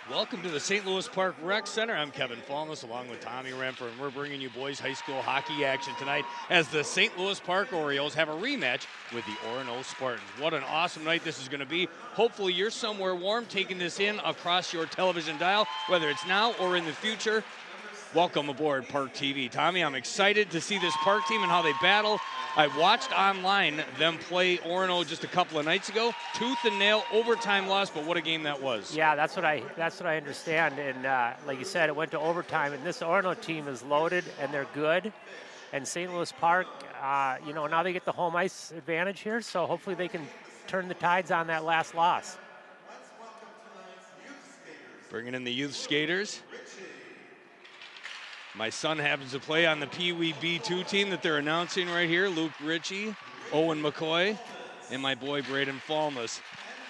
Welcome to the St. Louis Park Rec Center. I'm Kevin Fallness along with Tommy Remfer, and we're bringing you boys high school hockey action tonight as the St. Louis Park Orioles have a rematch with the Orono Spartans. What an awesome night this is going to be. Hopefully you're somewhere warm taking this in across your television dial, whether it's now or in the future. Welcome aboard ParkTV. Tommy, I'm excited to see this Park team and how they battle. I watched online them play Orono just a couple of nights ago. Tooth and nail, overtime loss, but what a game that was. Yeah, that's what I understand. And like you said, it went to overtime. And this Orono team is loaded and they're good. And St. Louis Park, now they get the home ice advantage here. So hopefully they can turn the tides on that last loss. Bringing in the youth skaters. My son happens to play on the Pee Wee B2 team that they're announcing right here. Luke Ritchie, Owen McCoy, and my boy Braden Fallness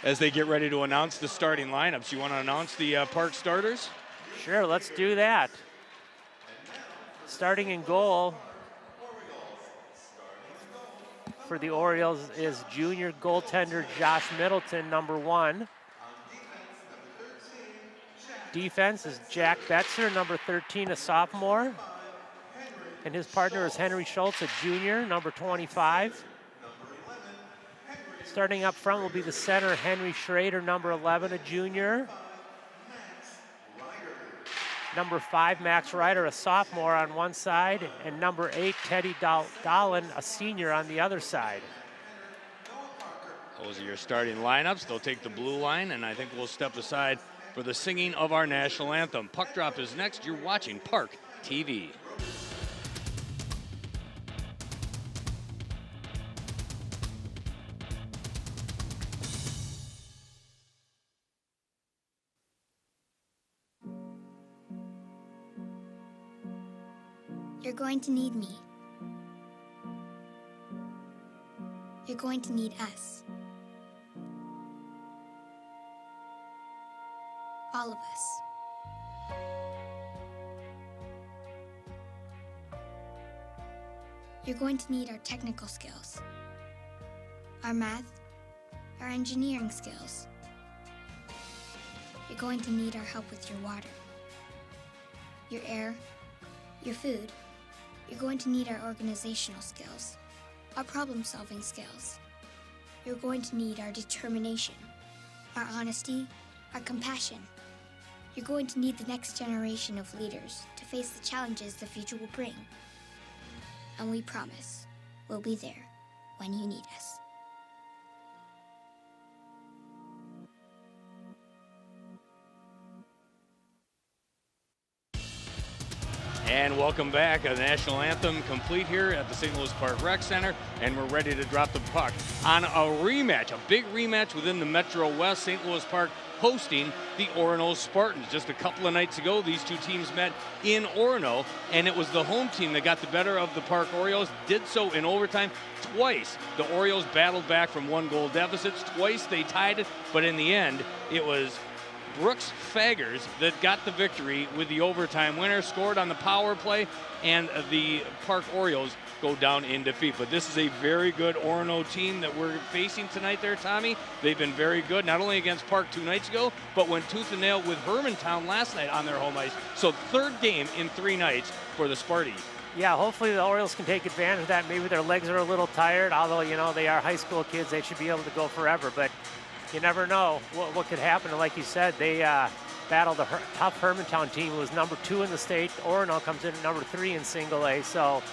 as they get ready to announce the starting lineups. You want to announce the Park starters? Sure, let's do that. Starting in goal for the Orioles is junior goaltender Josh Middleton, number 1. Defense is Jack Betzer, number 13, a sophomore. And his partner is Henry Schultz, a junior, number 25. Starting up front will be the center, Henry Schrader, number 11, a junior. Number 5, Max Ryder, a sophomore on one side. And number 8, Teddy Dolan, a senior on the other side. Those are your starting lineups. They'll take the blue line, and I think we'll step aside for the singing of our national anthem. Puck drop is next. You're watching Park TV. You're going to need me. You're going to need us. All of us. You're going to need our technical skills, our math, our engineering skills. You're going to need our help with your water, your air, your food. You're going to need our organizational skills, our problem-solving skills. You're going to need our determination, our honesty, our compassion. You're going to need the next generation of leaders to face the challenges the future will bring. And we promise we'll be there when you need us. And welcome back. A national anthem complete here at the St. Louis Park Rec Center, and we're ready to drop the puck on a rematch, a big rematch within the Metro West. St. Louis Park hosting the Orono Spartans. Just a couple of nights ago, these two teams met in Orono, and it was the home team that got the better of the Park Orioles, did so in overtime. Twice the Orioles battled back from 1-goal deficits. Twice they tied it, but in the end, it was Brooks Faggers that got the victory with the overtime winner, scored on the power play, and the Park Orioles go down in defeat. But this is a very good Orono team that we're facing tonight there, Tommy. They've been very good, not only against Park 2 nights ago, but went tooth and nail with Hermantown last night on their home ice. So third game in 3 nights for the Sparties. Yeah, hopefully the Orioles can take advantage of that. Maybe their legs are a little tired, although, they are high school kids. They should be able to go forever. But you never know what could happen. And like you said, they battled a tough Hermantown team who was number 2 in the state. Orono comes in at number 3 in single A. So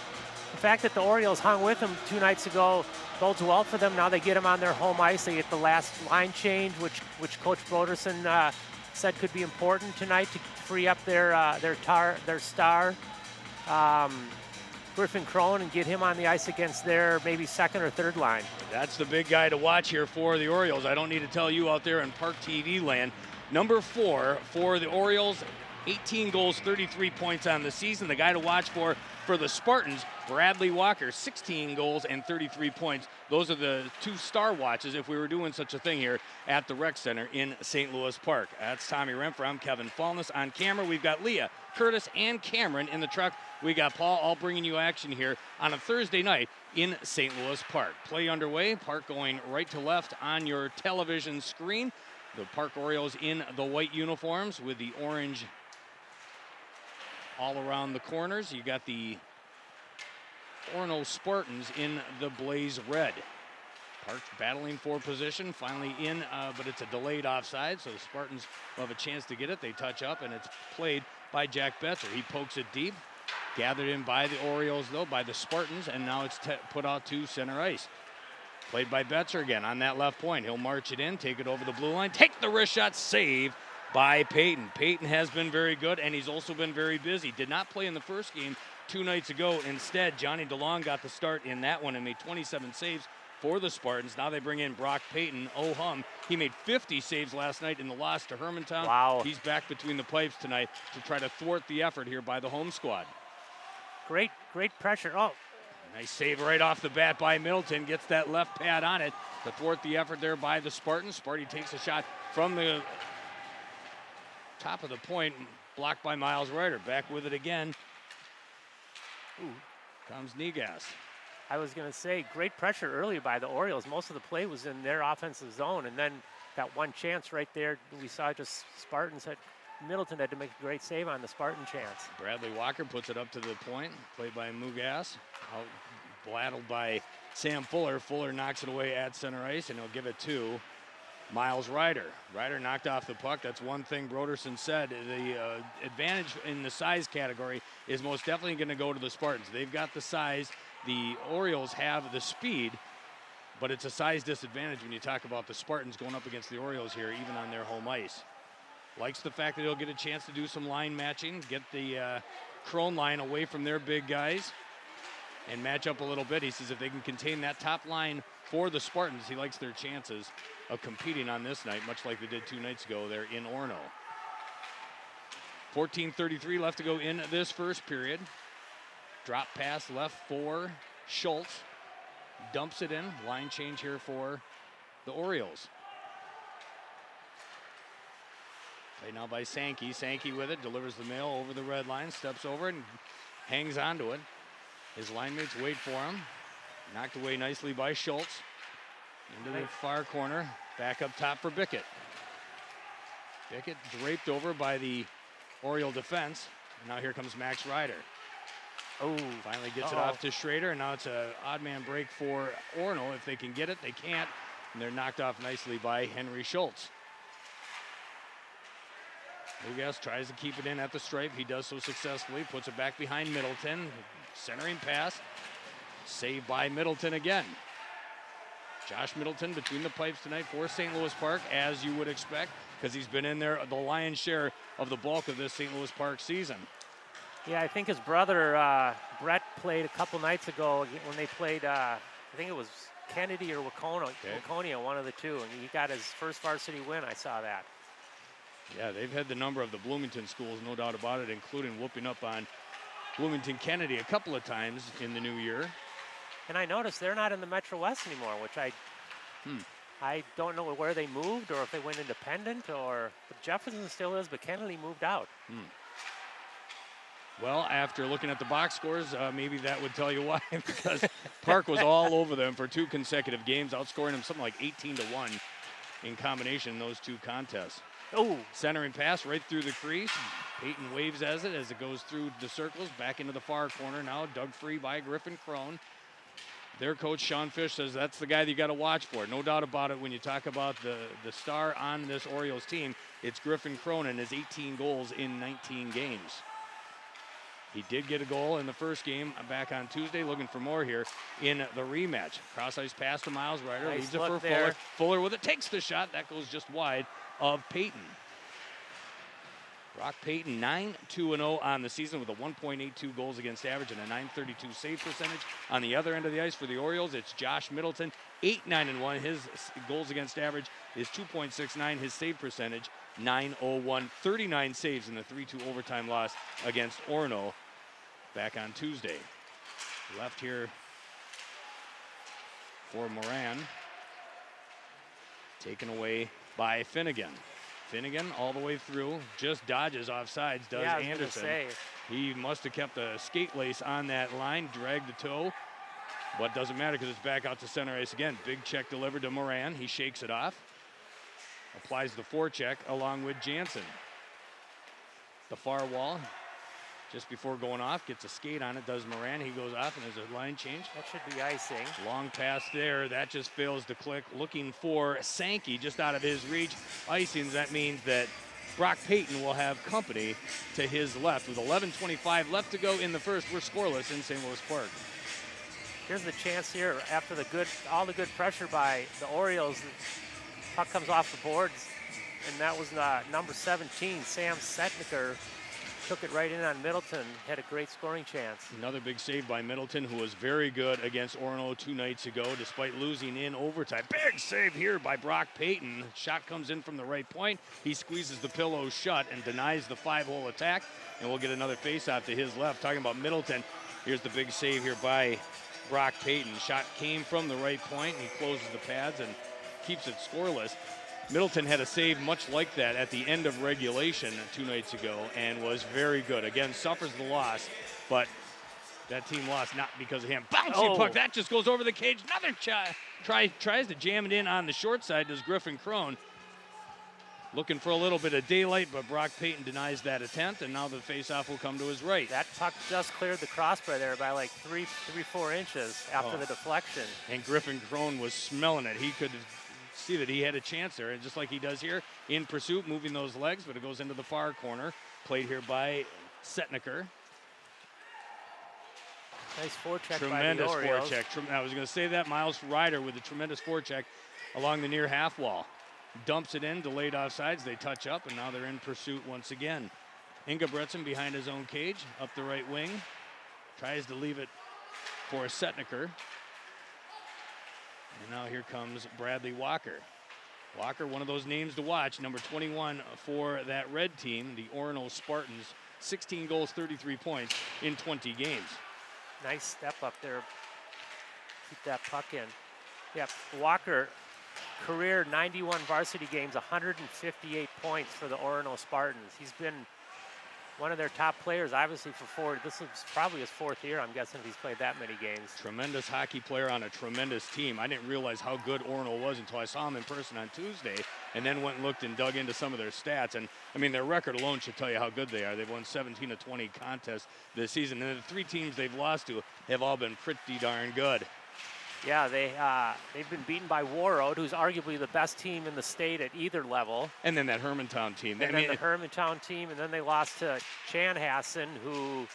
the fact that the Orioles hung with them 2 nights ago bodes well for them. Now they get them on their home ice. They get the last line change, which Coach Broderson said could be important tonight to free up their star. Griffin Crone, and get him on the ice against their maybe second or third line. That's the big guy to watch here for the Orioles. I don't need to tell you out there in Park TV land. Number 4 for the Orioles, 18 goals, 33 points on the season. The guy to watch for the Spartans, Bradley Walker, 16 goals and 33 points. Those are the 2 star watches if we were doing such a thing here at the Rec Center in St. Louis Park. That's Tommy Remfer. I'm Kevin Fallness. On camera, we've got Leah, Curtis, and Cameron in the truck. We got Paul all bringing you action here on a Thursday night in St. Louis Park. Play underway. Park going right to left on your television screen. The Park Orioles in the white uniforms with the orange all around the corners. You got the Orono Spartans in the blaze red. Park battling for position, finally in, but it's a delayed offside, so the Spartans will have a chance to get it. They touch up, and it's played by Jack Betzer. He pokes it deep, gathered in by the Orioles, though, by the Spartans, and now it's put out to center ice. Played by Betzer again on that left point. He'll march it in, take it over the blue line, take the wrist shot, save by Payton. Payton has been very good, and he's also been very busy. Did not play in the first game 2 nights ago. Instead, Johnny DeLong got the start in that one and made 27 saves for the Spartans. Now they bring in Brock Payton. Oh hum. He made 50 saves last night in the loss to Hermantown. Wow. He's back between the pipes tonight to try to thwart the effort here by the home squad. Great pressure. Oh, nice save right off the bat by Middleton. Gets that left pad on it to thwart the effort there by the Spartans. Sparty takes a shot from the top of the point, blocked by Miles Ryder. Back with it again. Ooh, comes Negas. I was going to say, great pressure earlier by the Orioles. Most of the play was in their offensive zone, and then that one chance right there, we saw just Middleton had to make a great save on the Spartan chance. Bradley Walker puts it up to the point, played by Mugas. Out blattled by Sam Fuller. Fuller knocks it away at center ice, and he'll give it to Miles Ryder. Ryder knocked off the puck. That's one thing Broderson said. The advantage in the size category is most definitely going to go to the Spartans. They've got the size. The Orioles have the speed, but it's a size disadvantage when you talk about the Spartans going up against the Orioles here, even on their home ice. Likes the fact that he'll get a chance to do some line matching, get the Crone line away from their big guys, and match up a little bit. He says if they can contain that top line for the Spartans, he likes their chances of competing on this night, much like they did 2 nights ago there in Orono. 14:33 left to go in this first period. Drop pass left for Schultz. Dumps it in. Line change here for the Orioles. Played now by Sankey. Sankey with it. Delivers the mail over the red line. Steps over it and hangs onto it. His line mates wait for him. Knocked away nicely by Schultz. Into the far corner. Back up top for Bickett. Bickett draped over by the Oriole defense. And now here comes Max Ryder. Oh, finally gets it off to Schrader, and now it's an odd man break for Orono. If they can get it, they can't, and they're knocked off nicely by Henry Schultz. Mugas tries to keep it in at the stripe. He does so successfully, puts it back behind Middleton. Centering pass, saved by Middleton again. Josh Middleton between the pipes tonight for St. Louis Park, as you would expect, because he's been in there the lion's share of the bulk of this St. Louis Park season. Yeah, I think his brother Brett played a couple nights ago when they played, I think it was Kennedy or Waconia, one of the two, and he got his first varsity win. I saw that. Yeah, they've had the number of the Bloomington schools, no doubt about it, including whooping up on Bloomington Kennedy a couple of times in the new year. And I noticed they're not in the Metro West anymore, which I don't know where they moved or if they went independent but Jefferson still is, but Kennedy moved out. Well, after looking at the box scores, maybe that would tell you why, because Park was all over them for 2 consecutive games, outscoring them something like 18-1 in combination in those 2 contests. Oh, centering pass right through the crease. Payton waves as it goes through the circles, back into the far corner now, dug free by Griffin Crone. Their coach, Sean Fish, says that's the guy that you got to watch for. No doubt about it when you talk about the star on this Orioles team, it's Griffin Crone and his 18 goals in 19 games. He did get a goal in the first game back on Tuesday, looking for more here in the rematch. Cross-ice pass to Miles Ryder, leaves it for Fuller. Fuller with it, takes the shot. That goes just wide of Payton. Brock Payton, 9-2-0 on the season with a 1.82 goals against average and a .932 save percentage. On the other end of the ice for the Orioles, it's Josh Middleton, 8-9-1. His goals against average is 2.69. His save percentage, .901. 39 saves in the 3-2 overtime loss against Orono back on Tuesday. Left here for Moran. Taken away by Finnegan. Finnegan all the way through, just dodges offsides, does Anderson. He must have kept the skate lace on that line, dragged the toe, but doesn't matter because it's back out to center ice again. Big check delivered to Moran. He shakes it off. applies the forecheck along with Jansen. The far wall, just before going off, gets a skate on it, does Moran. He goes off, and there's a line change. That should be icing. Long pass there. That just fails to click. Looking for Sankey just out of his reach. Icings, that means that Brock Payton will have company to his left. With 11:25 left to go in the first, we're scoreless in St. Louis Park. Here's the chance here after all the good pressure by the Orioles. The puck comes off the boards, and that was number 17, Sam Setniker. Took it right in on Middleton, had a great scoring chance. Another big save by Middleton, who was very good against Orono 2 nights ago, despite losing in overtime. Big save here by Brock Payton. Shot comes in from the right point. He squeezes the pillow shut and denies the 5-hole attack, and we'll get another face-off to his left. Talking about Middleton, here's the big save here by Brock Payton. Shot came from the right point, and he closes the pads and keeps it scoreless. Middleton had a save much like that at the end of regulation 2 nights ago and was very good. Again, suffers the loss, but that team lost not because of him. Bouncing puck, that just goes over the cage. Another tries to jam it in on the short side, does Griffin Crone. Looking for a little bit of daylight, but Brock Payton denies that attempt, and now the faceoff will come to his right. That puck just cleared the crossbar there by like 4 inches after the deflection. And Griffin Crone was smelling it. He could see that he had a chance there, and just like he does here, in pursuit, moving those legs, but it goes into the far corner. Played here by Setniker. Nice forecheck Tremendous by the Orioles. forecheck. I was going to say that. Miles Ryder with a tremendous forecheck along the near half wall. Dumps it in, delayed offsides. They touch up, and now they're in pursuit once again. Ingebretson behind his own cage, up the right wing. Tries to leave it for Setniker. And now here comes Bradley Walker. Walker, one of those names to watch, number 21 for that red team, the Orono Spartans. 16 goals, 33 points in 20 games. Nice step up there. Keep that puck in. Yep, Walker, career 91 varsity games, 158 points for the Orono Spartans. He's been one of their top players, obviously, for 4. This is probably his 4th year, I'm guessing, if he's played that many games. Tremendous hockey player on a tremendous team. I didn't realize how good Orono was until I saw him in person on Tuesday, and then went and looked and dug into some of their stats. And, I mean, their record alone should tell you how good they are. They've won 17 of 20 contests this season, and the 3 teams they've lost to have all been pretty darn good. Yeah, they've been beaten by Warroad, who's arguably the best team in the state at either level. And then that Hermantown team. And then the Hermantown team, and then they lost to Chanhassen, who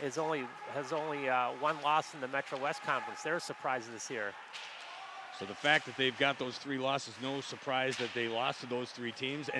has only 1 loss in the Metro West Conference. They're a surprise this year. So the fact that they've got those 3 losses, no surprise that they lost to those 3 teams.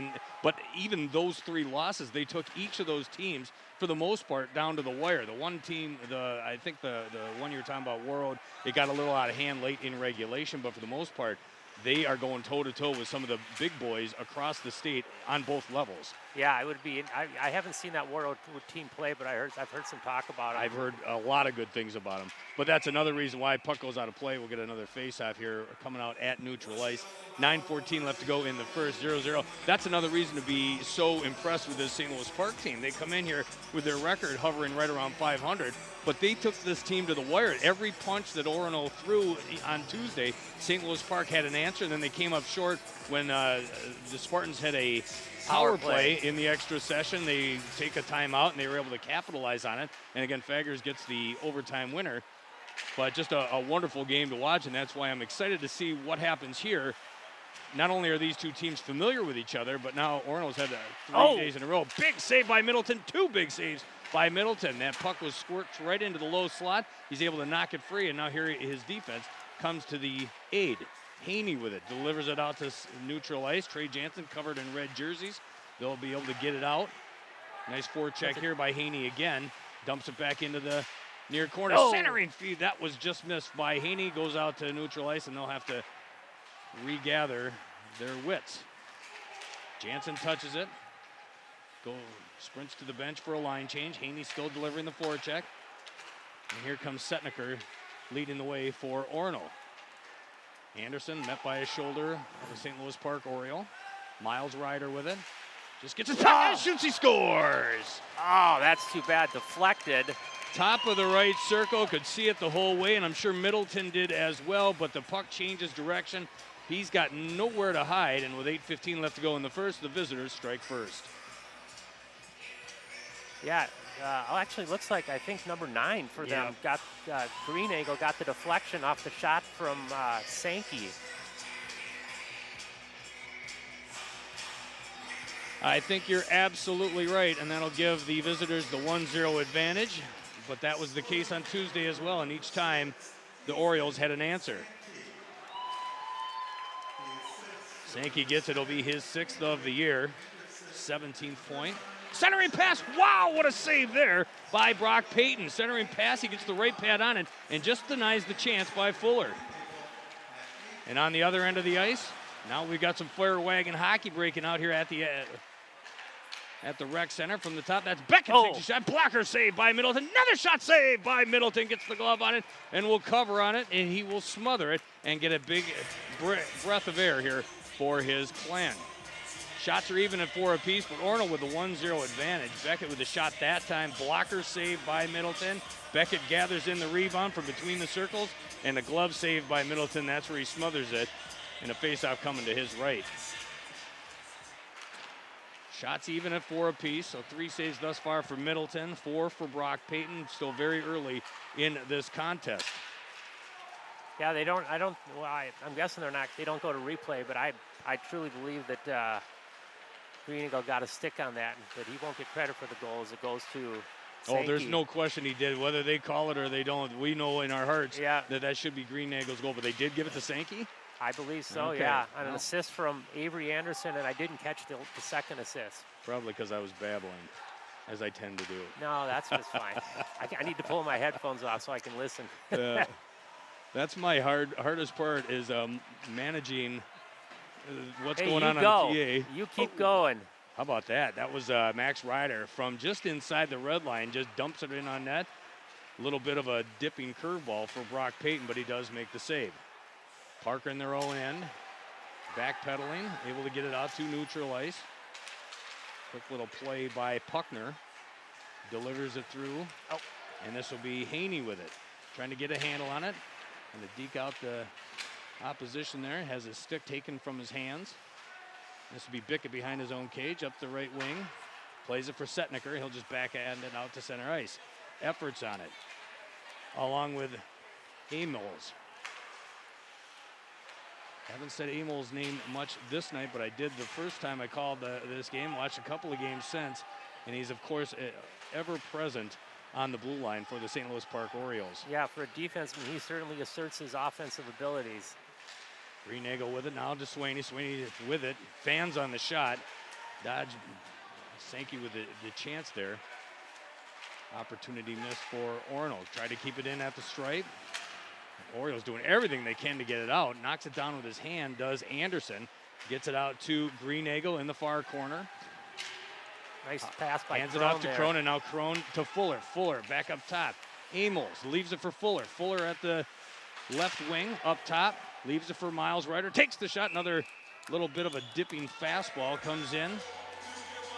But even those 3 losses, they took each of those teams, for the most part, down to the wire. The one team, I think the one you were talking about, Warroad, it got a little out of hand late in regulation, but for the most part, they are going toe-to-toe with some of the big boys across the state on both levels. Yeah, it would be. I haven't seen that Warroad team play, but I've heard some talk about it. I've heard a lot of good things about them. But that's another reason why puck goes out of play. We'll get another face-off here coming out at neutral ice. 9:14 left to go in the first, 0-0. That's another reason to be so impressed with this St. Louis Park team. They come in here with their record hovering right around 500, but they took this team to the wire. Every punch that Orono threw on Tuesday, St. Louis Park had an answer, and then they came up short when the Spartans had a power play in the extra session. They take a timeout, and they were able to capitalize on it. And again, Faggers gets the overtime winner. But just a wonderful game to watch, and that's why I'm excited to see what happens here. Not only are these 2 teams familiar with each other, but now Orono's had 3 days in a row. Big save by Middleton, 2 big saves by Middleton. That puck was squirted right into the low slot. He's able to knock it free, and now here his defense comes to the aid. Haney with it, delivers it out to neutral ice. Trey Jansen covered in red jerseys. They'll be able to get it out. Nice forecheck here by Haney again. Dumps it back into the near corner. Centering feed, that was just missed by Haney. Goes out to neutral ice, and they'll have to regather their wits. Jansen touches it. Sprints to the bench for a line change. Haney still delivering the forecheck. And here comes Setniker leading the way for Orono. Anderson met by his shoulder of the St. Louis Park Oriole. Miles Ryder with it. Just gets a touch, shoots, he scores! Oh, that's too bad. Deflected. Top of the right circle, could see it the whole way, and I'm sure Middleton did as well, but the puck changes direction, He's got nowhere to hide, and with 8:15 left to go in the first, the visitors strike first. Yeah, actually looks like I think number 9 for them got Green Eagle got the deflection off the shot from Sankey. I think you're absolutely right, and that'll give the visitors the 1-0 advantage. But that was the case on Tuesday as well, and each time the Orioles had an answer. Sankey gets it. It'll be his 6th of the year, 17th point. Centering pass. Wow, what a save there by Brock Payton. Centering pass, he gets the right pad on it and just denies the chance by Fuller. And on the other end of the ice, now we've got some fire wagon hockey breaking out here at the rec center from the top. That's Beckett takes a shot. Blocker saved by Middleton. Another shot saved by Middleton. Gets the glove on it and will cover on it, and he will smother it and get a big breath of air here for his plan. Shots are even at 4 apiece, but Orono with the 1-0 advantage. Beckett with the shot that time. Blocker saved by Middleton. Beckett gathers in the rebound from between the circles, and the glove saved by Middleton. That's where he smothers it, and a faceoff coming to his right. Shots even at 4 apiece, so 3 saves thus far for Middleton, 4 for Brock Payton. Still very early in this contest. Yeah, I'm guessing they don't go to replay, but I truly believe that Green Eagle got a stick on that, but he won't get credit for the goals. It goes to Sankey. Oh, there's no question he did. Whether they call it or they don't, we know in our hearts that should be Green Eagle's goal, but they did give it to Sankey? I believe so, yeah. On an assist from Avery Anderson, and I didn't catch the second assist. Probably because I was babbling, as I tend to do. No, that's just fine. I need to pull my headphones off so I can listen. That's my hardest part is managing what's going on TA. You keep going. How about that? That was Max Ryder from just inside the red line, just dumps it in on net. A little bit of a dipping curveball for Brock Payton, but he does make the save. Parker in their own end, backpedaling, able to get it out to neutral ice. Quick little play by Puckner. Delivers it through. And this will be Haney with it. Trying to get a handle on it. And to deke out the opposition there. Has his stick taken from his hands. This will be Bickett behind his own cage, up the right wing. Plays it for Setniker. He'll just backhand it out to center ice. Efforts on it. Along with Amos. Haven't said Amol's name much this night, but I did the first time I called this game. Watched a couple of games since, and he's, of course, ever present on the blue line for the St. Louis Park Orioles. Yeah, for a defenseman, he certainly asserts his offensive abilities. Green Eagle with it now to Swaney. Swaney with it. Fans on the shot. Dodge Sankey with the chance there. Opportunity missed for Orono. Tried to keep it in at the stripe. Orioles doing everything they can to get it out. Knocks it down with his hand, does Anderson. Gets it out to Green Eagle in the far corner. Nice pass by Hands it off to Crone, and now Crone to Fuller. Fuller back up top. Amos leaves it for Fuller. Fuller at the left wing up top. Leaves it for Miles Ryder. Takes the shot. Another little bit of a dipping fastball comes in.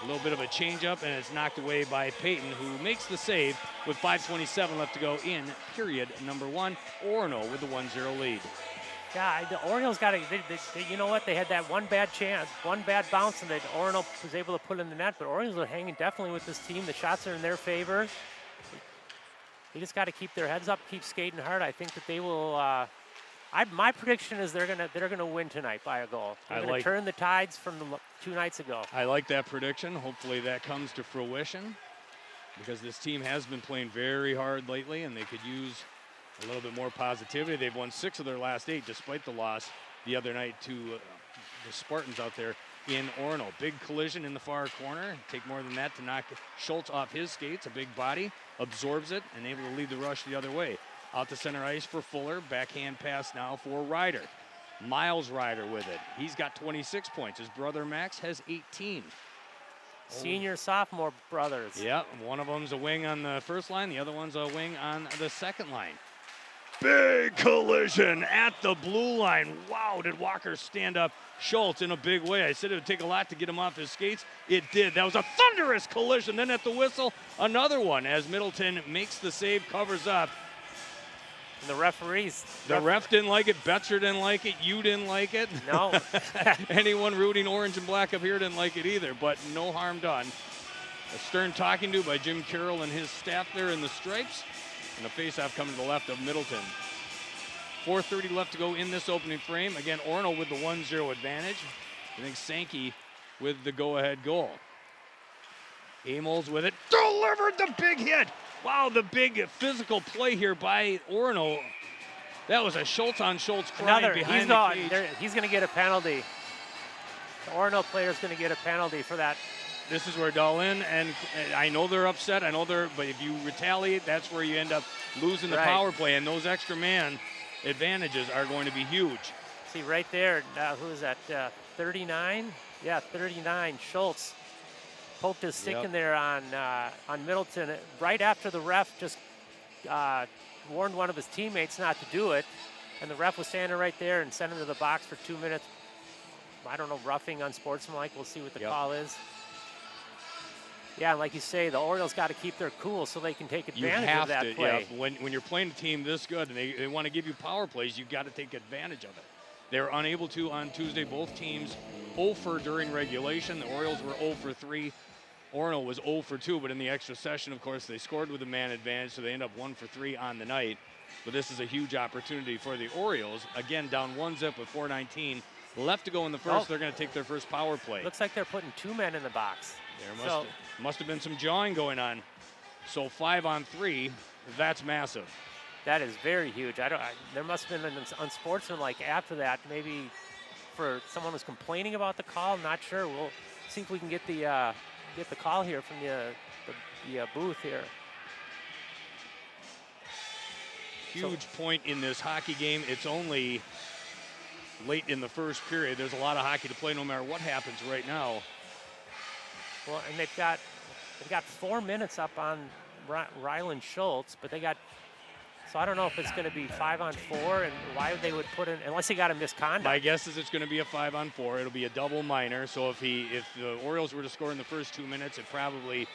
A little bit of a changeup, and it's knocked away by Payton, who makes the save with 5:27 left to go in period number 1. Orono with the 1-0 lead. Yeah, the Orioles got to, you know what? They had that one bad chance, one bad bounce, and that Orono was able to put in the net, but Orioles are hanging definitely with this team. The shots are in their favor. They just got to keep their heads up, keep skating hard. I think that they will, my prediction is they're gonna win tonight by a goal. They're gonna turn the tides from the 2 nights ago. I like that prediction. Hopefully that comes to fruition, because this team has been playing very hard lately, and they could use a little bit more positivity. They've won 6 of their last 8, despite the loss the other night to the Spartans out there in Orono. Big collision in the far corner. Take more than that to knock Schultz off his skates. A big body, absorbs it, and able to lead the rush the other way. Out to center ice for Fuller. Backhand pass now for Ryder. Miles Ryder with it. He's got 26 points. His brother Max has 18. Senior, sophomore brothers. Yeah, one of them's a wing on the first line. The other one's a wing on the second line. Big collision at the blue line. Wow, did Walker stand up Schultz in a big way. I said it would take a lot to get him off his skates. It did. That was a thunderous collision. Then at the whistle, another one as Middleton makes the save, covers up. And the referees. The ref didn't like it. Betzer didn't like it. You didn't like it. No. Anyone rooting orange and black up here didn't like it either, but no harm done. A stern talking to by Jim Carroll and his staff there in the stripes. And a face-off coming to the left of Middleton. 4:30 left to go in this opening frame. Again, Orono with the 1-0 advantage. I think Sankey with the go-ahead goal. Amos with it. Delivered the big hit. Wow, the big physical play here by Orono. That was a Schultz on Schultz crying behind the cage. He's going to get a penalty. The Orono player is going to get a penalty for that. This is where Dahlin, and I know they're upset. I know but if you retaliate, that's where you end up losing the power play. And those extra man advantages are going to be huge. See right there, who is that? 39? Yeah, 39. Schultz poked his stick in there on Middleton right after the ref just warned one of his teammates not to do it, and the ref was standing right there and sent him to the box for 2 minutes. I don't know, roughing unsportsmanlike. We'll see what the call is. Yeah, like you say, the Orioles got to keep their cool so they can take advantage of that play. Yeah. When you're playing a team this good and they want to give you power plays, you've got to take advantage of it. They were unable to on Tuesday. Both teams 0 for during regulation. The Orioles were 0 for 3. Orono was 0 for 2, but in the extra session, of course, they scored with a man advantage, so they end up 1 for 3 on the night. But this is a huge opportunity for the Orioles. Again, down 1-0 with 4:19 left to go in the first. They're going to take their first power play. Looks like they're putting 2 men in the box. There must have been some jawing going on. So 5-on-3, that's massive. That is very huge. There must have been an unsportsmanlike after that. Maybe for someone who's complaining about the call. I'm not sure. We'll see if we can get the call here from the booth here. Huge point in this hockey game. It's only late in the first period. There's a lot of hockey to play no matter what happens right now. Well, and they've got 4 minutes up on Ryland Schultz, but they got. So I don't know if it's going to be 5-on-4, and why they would put in unless he got a misconduct. My guess is it's going to be a 5-on-4. It'll be a double minor. So if the Orioles were to score in the first 2 minutes, they probably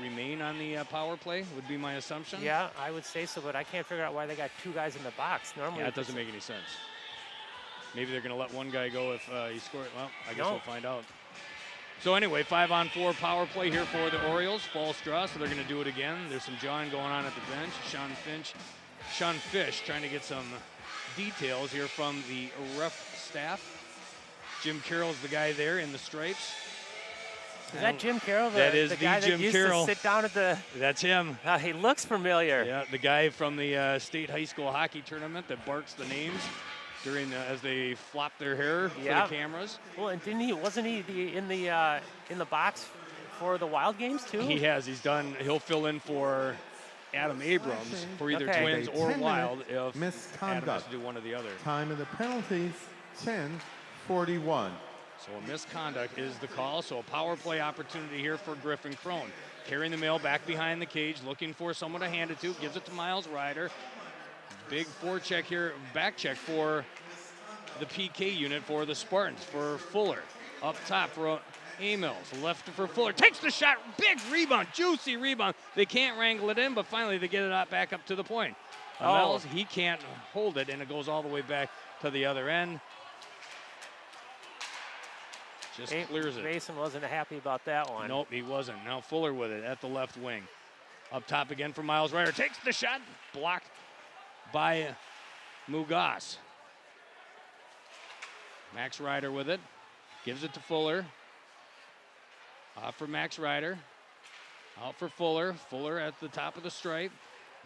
remain on the power play. Would be my assumption. Yeah, I would say so, but I can't figure out why they got 2 guys in the box. Normally, that doesn't make any sense. Maybe they're going to let one guy go if he scores. Well, I guess we'll find out. So anyway, 5-on-4 power play here for the Orioles. False draw, so they're going to do it again. There's some jawing going on at the bench. Sean Fish trying to get some details here from the ref staff. Jim Carroll's the guy there in the stripes. Is that Jim Carroll? That is the guy Jim that used Carroll. to sit down at the. That's him. He looks familiar. Yeah, the guy from the state high school hockey tournament that barks the names as they flop their hair for the cameras. Well, and wasn't he in the box for the Wild games too? He has. He'll fill in for Adam Abrams for either Twins or Wild if Adam has to do one or the other. Time of the penalties, 10:41. So a misconduct is the call. So a power play opportunity here for Griffin Crone. Carrying the mail back behind the cage, looking for someone to hand it to. Gives it to Miles Ryder. Big forecheck here, back check for the PK unit for the Spartans, for Fuller. Up top for Amels, left for Fuller. Takes the shot, big rebound, juicy rebound. They can't wrangle it in, but finally they get it back up to the point. Amels, he can't hold it, and it goes all the way back to the other end. Just clears it. Mason wasn't happy about that one. Nope, he wasn't. Now Fuller with it at the left wing. Up top again for Miles Ryder. Takes the shot, blocked by Mugas. Max Ryder with it. Gives it to Fuller. Off for Max Ryder. Out for Fuller. Fuller at the top of the stripe.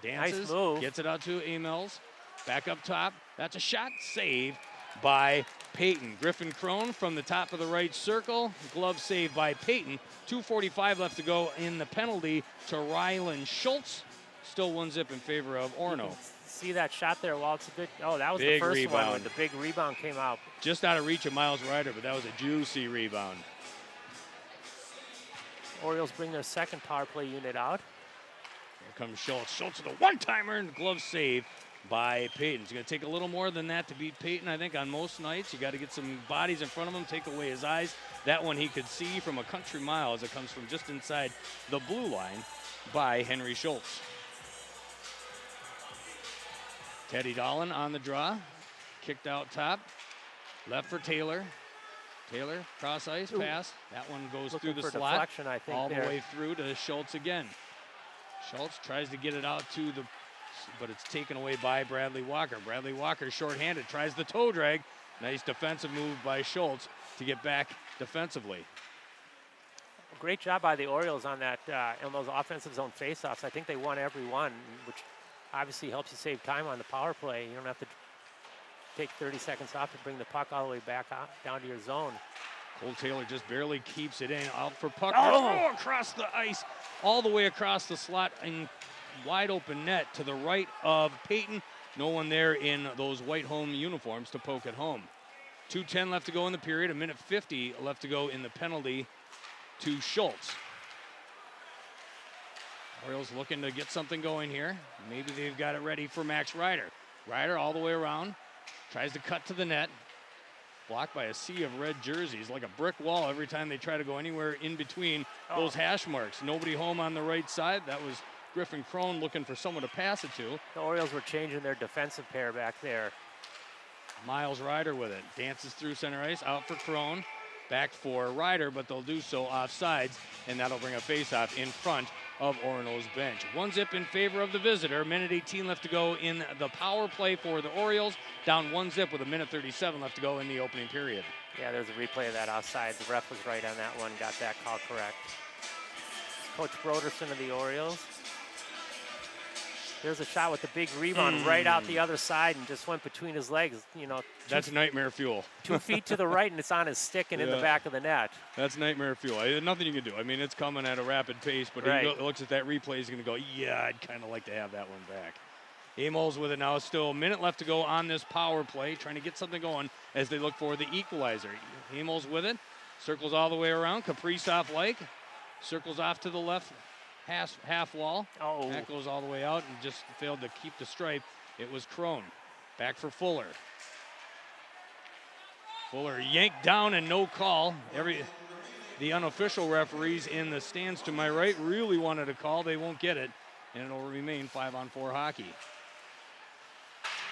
Dances. Nice move. Gets it out to Amels. Back up top. That's a shot. Save by Peyton. Griffin Crone from the top of the right circle. Glove save by Peyton. 2:45 left to go in the penalty to Ryland Schultz. Still 1-0 in favor of Orono. See that shot there? Well, it's a good. Oh, that was big the first rebound. one when the big rebound came out. Just out of reach of Miles Ryder, but that was a juicy rebound. Orioles bring their second power play unit out. Here comes Schultz. Schultz with a one-timer and glove save by Peyton. It's going to take a little more than that to beat Peyton, I think, on most nights. You got to get some bodies in front of him, take away his eyes. That one he could see from a country mile as it comes from just inside the blue line by Henry Schultz. Teddy Dolan on the draw. Kicked out top. Left for Taylor. Taylor, cross ice, pass. That one goes Looking through the for slot. deflection, I think, all there. the way through to Schultz again. Schultz tries to get it out to the, but it's taken away by Bradley Walker. Bradley Walker shorthanded, tries the toe drag. Nice defensive move by Schultz to get back defensively. Great job by the Orioles on that, on those offensive zone faceoffs. I think they won every one, which obviously helps you save time on the power play. You don't have to take 30 seconds off to bring the puck all the way back out, down to your zone. Cole Taylor just barely keeps it in. Out for puck. Oh! Across the ice, all the way across the slot and wide open net to the right of Peyton. No one there in those white home uniforms to poke it home. 2:10 left to go in the period. 1:50 left to go in the penalty to Schultz. Orioles looking to get something going here. Maybe they've got it ready for Max Ryder. Ryder all the way around. Tries to cut to the net. Blocked by a sea of red jerseys, like a brick wall every time they try to go anywhere in between those hash marks. Nobody home on the right side. That was Griffin Crone looking for someone to pass it to. The Orioles were changing their defensive pair back there. Miles Ryder with it. Dances through center ice, out for Crone. Back for Ryder, but they'll do so offsides, and that'll bring a faceoff in front of Orono's bench. 1-0 in favor of the visitor. 1:18 left to go in the power play for the Orioles. Down 1-0 with 1:37 left to go in the opening period. Yeah, there's a replay of that offside. The ref was right on that one, got that call correct. Coach Broderson of the Orioles. There's a shot with the big rebound right out the other side and just went between his legs. You know, That's nightmare fuel. 2 feet to the right, and it's on his stick and in the back of the net. That's nightmare fuel. Nothing you can do. I mean, it's coming at a rapid pace, but Right. he looks at that replay, he's going to go, yeah, I'd kind of like to have that one back. Amos with it now. Still a minute left to go on this power play, trying to get something going as they look for the equalizer. Amos with it, circles all the way around, Kaprizov-like, circles off to the left half wall. Oh. That goes all the way out and just failed to keep the stripe. It was Crone. Back for Fuller. Fuller yanked down and no call. The unofficial referees in the stands to my right really wanted a call. They won't get it, and it'll remain 5-on-4 hockey.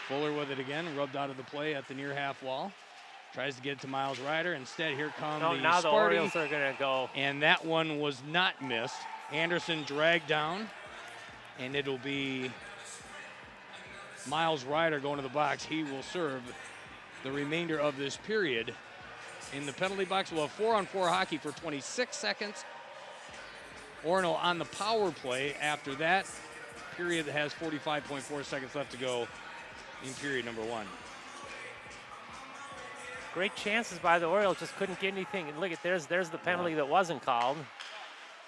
Fuller with it again, rubbed out of the play at the near half wall. Tries to get it to Miles Ryder. Instead, here come the now the Sparty, Orioles are going to go. and that one was not missed. Anderson dragged down, and it'll be Miles Ryder going to the box. He will serve the remainder of this period. In the penalty box, we'll have 4-on-4 hockey for 26 seconds. Orono on the power play after that. Period has 45.4 seconds left to go in period number 1. Great chances by the Orioles, just couldn't get anything. And look at there's the penalty that wasn't called.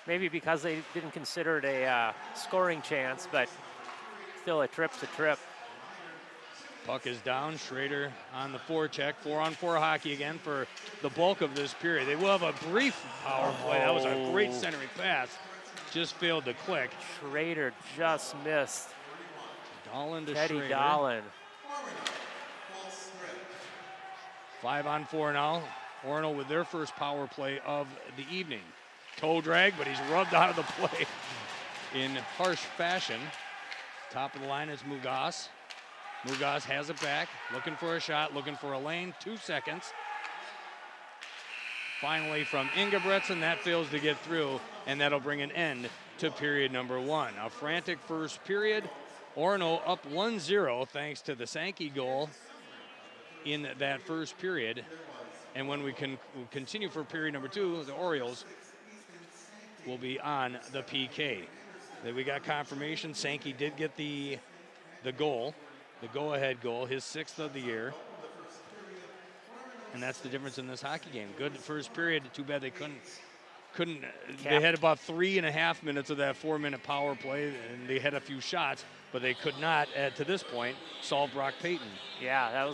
Maybe because they didn't consider it a scoring chance, but still a trip's a trip. Puck is down. Schrader on the forecheck. 4-on-4 hockey again for the bulk of this period. They will have a brief power play. That was a great centering pass. Just failed to click. Schrader just missed. Dolan to Teddy Schrader. Dolan. 5-on-4 now. Orono with their first power play of the evening. Toe drag, but he's rubbed out of the play in harsh fashion. Top of the line is Mugas. Mugas has it back, looking for a shot, looking for a lane, 2 seconds. Finally from Ingebretson, that fails to get through, and that'll bring an end to period number 1. A frantic first period. Orono up 1-0 thanks to the Sankey goal in that first period. And when we can continue for period number 2, the Orioles will be on the PK. Then we got confirmation. Sankey did get the goal, the go-ahead goal, his 6th of the year. And that's the difference in this hockey game. Good first period. Too bad they couldn't. They had about 3.5 minutes of that 4-minute power play, and they had a few shots, but they could not, to this point, solve Brock Payton. Yeah,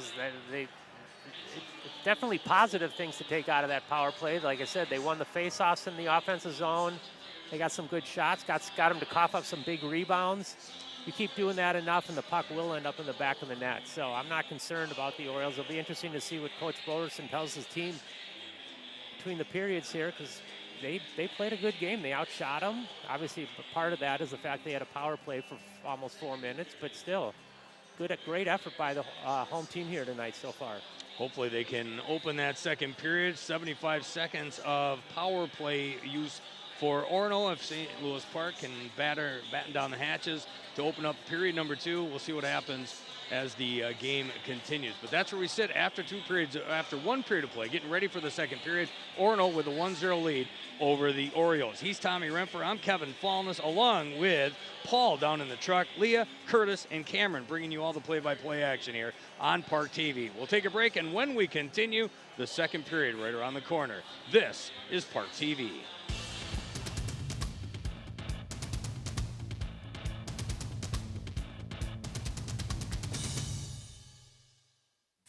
definitely positive things to take out of that power play. Like I said, they won the faceoffs in the offensive zone. They got some good shots, got them to cough up some big rebounds. You keep doing that enough, and the puck will end up in the back of the net. So I'm not concerned about the Orioles. It'll be interesting to see what Coach Broderson tells his team between the periods here, because they played a good game. They outshot them. Obviously, part of that is the fact they had a power play for almost 4 minutes, but still. great effort by the home team here tonight so far. Hopefully they can open that second period. 75 seconds of power play use for Orono. If St. Louis Park can batten down the hatches to open up period number 2, we'll see what happens as the game continues. But that's where we sit after 2 periods, after 1 period of play, getting ready for the second period. Orono with a 1-0 lead over the Orioles. He's Tommy Renfer. I'm Kevin Fallness, along with Paul down in the truck, Leah, Curtis, and Cameron, bringing you all the play-by-play action here on ParkTV. We'll take a break, and when we continue, the second period right around the corner. This is ParkTV.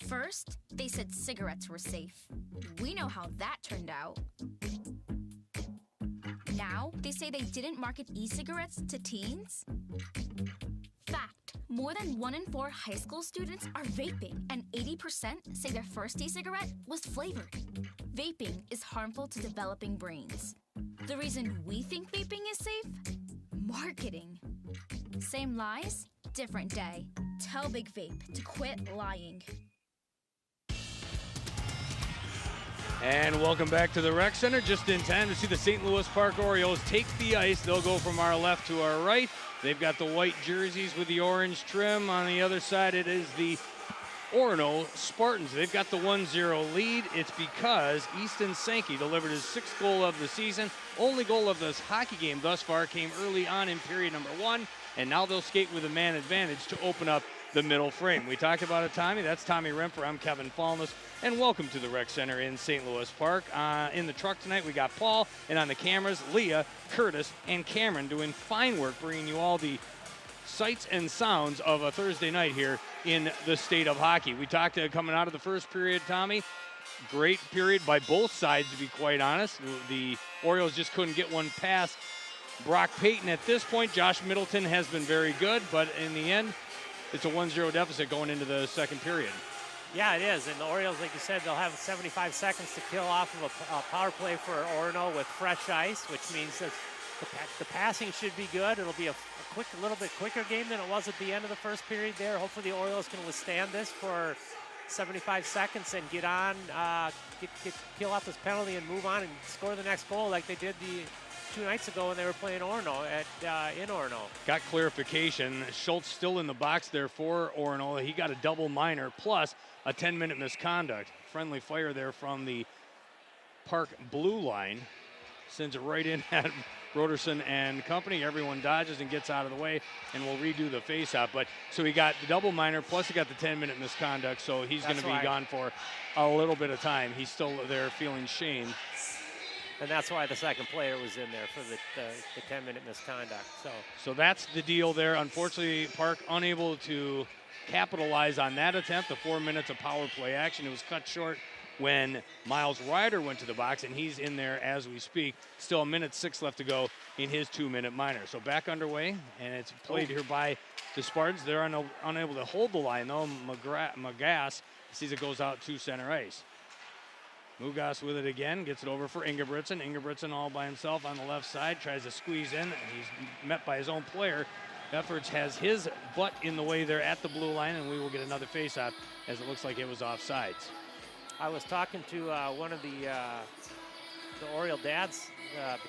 First, they said cigarettes were safe. We know how that turned out. Now, they say they didn't market e-cigarettes to teens? Fact, more than 1 in 4 high school students are vaping, and 80% say their first e-cigarette was flavored. Vaping is harmful to developing brains. The reason we think vaping is safe? Marketing. Same lies, different day. Tell Big Vape to quit lying. And welcome back to the Rec Center. Just in time to see the St. Louis Park Orioles take the ice. They'll go from our left to our right. They've got the white jerseys with the orange trim. On the other side, it is the Orono Spartans. They've got the 1-0 lead. It's because Easton Sankey delivered his 6th goal of the season. Only goal of this hockey game thus far came early on in period number 1. And now they'll skate with a man advantage to open up the middle frame. We talked about it, Tommy. That's Tommy Renfer. I'm Kevin Fallness, and welcome to the Rec Center in St. Louis Park. In the truck tonight, we got Paul, and on the cameras, Leah, Curtis, and Cameron doing fine work, bringing you all the sights and sounds of a Thursday night here in the state of hockey. We talked coming out of the first period, Tommy. Great period by both sides, to be quite honest. The Orioles just couldn't get one past Brock Payton at this point. Josh Middleton has been very good, but in the end, it's a 1-0 deficit going into the second period. Yeah, it is. And the Orioles, like you said, they'll have 75 seconds to kill off of a power play for Orono with fresh ice, which means that the passing should be good. It'll be a little bit quicker game than it was at the end of the first period there. Hopefully the Orioles can withstand this for 75 seconds and get on, kill off this penalty and move on and score the next goal like they did the 2 nights ago when they were playing Orono in Orono. Got clarification. Schultz still in the box there for Orono. He got a double minor plus a 10-minute misconduct. Friendly fire there from the Park blue line. Sends it right in at Broderson and company. Everyone dodges and gets out of the way, and we'll redo the faceoff. But so he got the double minor, plus he got the 10-minute misconduct, so he's going to be gone for a little bit of time. He's still there feeling shame. And that's why the second player was in there for the 10-minute misconduct. So that's the deal there. Unfortunately, Park unable to capitalize on that attempt. The 4 minutes of power play action. It was cut short when Miles Ryder went to the box, and he's in there as we speak. Still 1:06 left to go in his 2-minute minor. So back underway, and it's played here by the Spartans. They're unable to hold the line, though. Magas sees it goes out to center ice. Mugas with it again, gets it over for Ingebrigtsen. Ingebrigtsen all by himself on the left side, tries to squeeze in. He's met by his own player. Efforts has his butt in the way there at the blue line, and we will get another faceoff as it looks like it was offsides. I was talking to one of the Oriole dads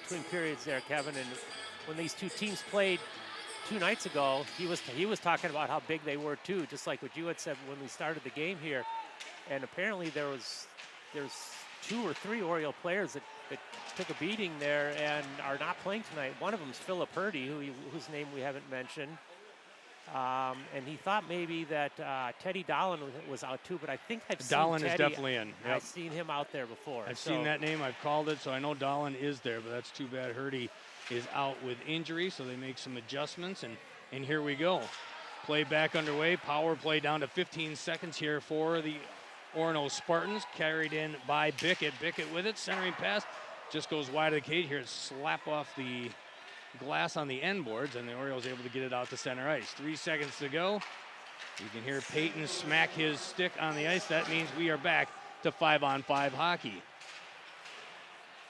between periods there, Kevin, and when these two teams played 2 nights ago, he was talking about how big they were too, just like what you had said when we started the game here. And apparently there's 2 or 3 Oriole players that took a beating there and are not playing tonight. One of them is Philip Purdy, whose name we haven't mentioned. And he thought maybe that Teddy Dolan was out too, but I think I've seen Dolan Teddy. is definitely in. Yep. I've seen him out there before. I've seen that name. I've called it, so I know Dolan is there, but that's too bad. Hurdy is out with injury, so they make some adjustments, and here we go. Play back underway. Power play down to 15 seconds here for the Orono Spartans, carried in by Bickett. Bickett with it, centering pass, just goes wide of the cage here. Slap off the glass on the end boards, and the Orioles able to get it out to center ice. 3 seconds to go. You can hear Payton smack his stick on the ice. That means we are back to 5-on-5 hockey.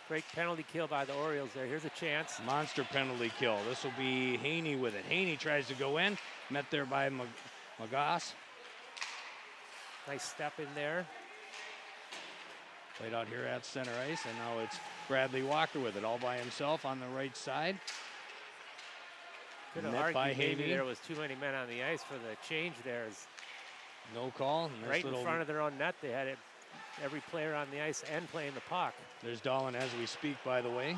Great penalty kill by the Orioles there. Here's a chance. Monster penalty kill. This will be Haney with it. Haney tries to go in, met there by Magass Nice step in there. played out here at center ice, and now it's Bradley Walker with it all by himself on the right side. Could have Met by argued maybe Havey. there was too many men on the ice for the change there. No call. Nice Right in little, front of their own net, they had it, every player on the ice and playing the puck. There's Dahlin as we speak, by the way.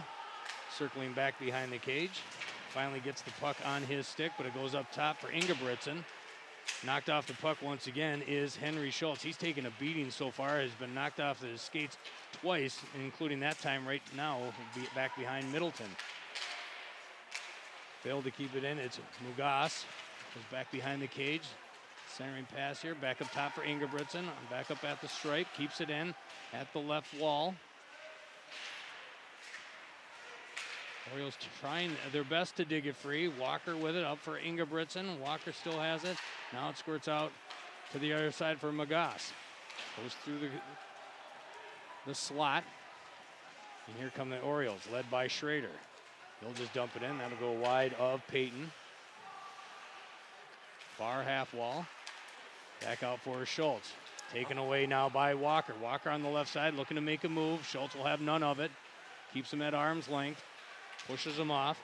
Circling back behind the cage. Finally gets the puck on his stick, but it goes up top for Ingebrigtsen. Knocked off the puck once again is Henry Schultz. He's taken a beating so far, has been knocked off his skates twice, including that time right now, back behind Middleton. Failed to keep it in. It's Mugas. Goes back behind the cage. Centering pass here. Back up top for Ingebrigtsen. Back up at the stripe. Keeps it in at the left wall. Orioles trying their best to dig it free. Walker with it up for Ingebrigtsen. Walker still has it. Now it squirts out to the other side for Magass. Goes through the slot. And here come the Orioles, led by Schrader. He'll just dump it in. That'll go wide of Peyton. Far half wall. Back out for Schultz. Taken away now by Walker. Walker on the left side looking to make a move. Schultz will have none of it. Keeps him at arm's length. Pushes him off.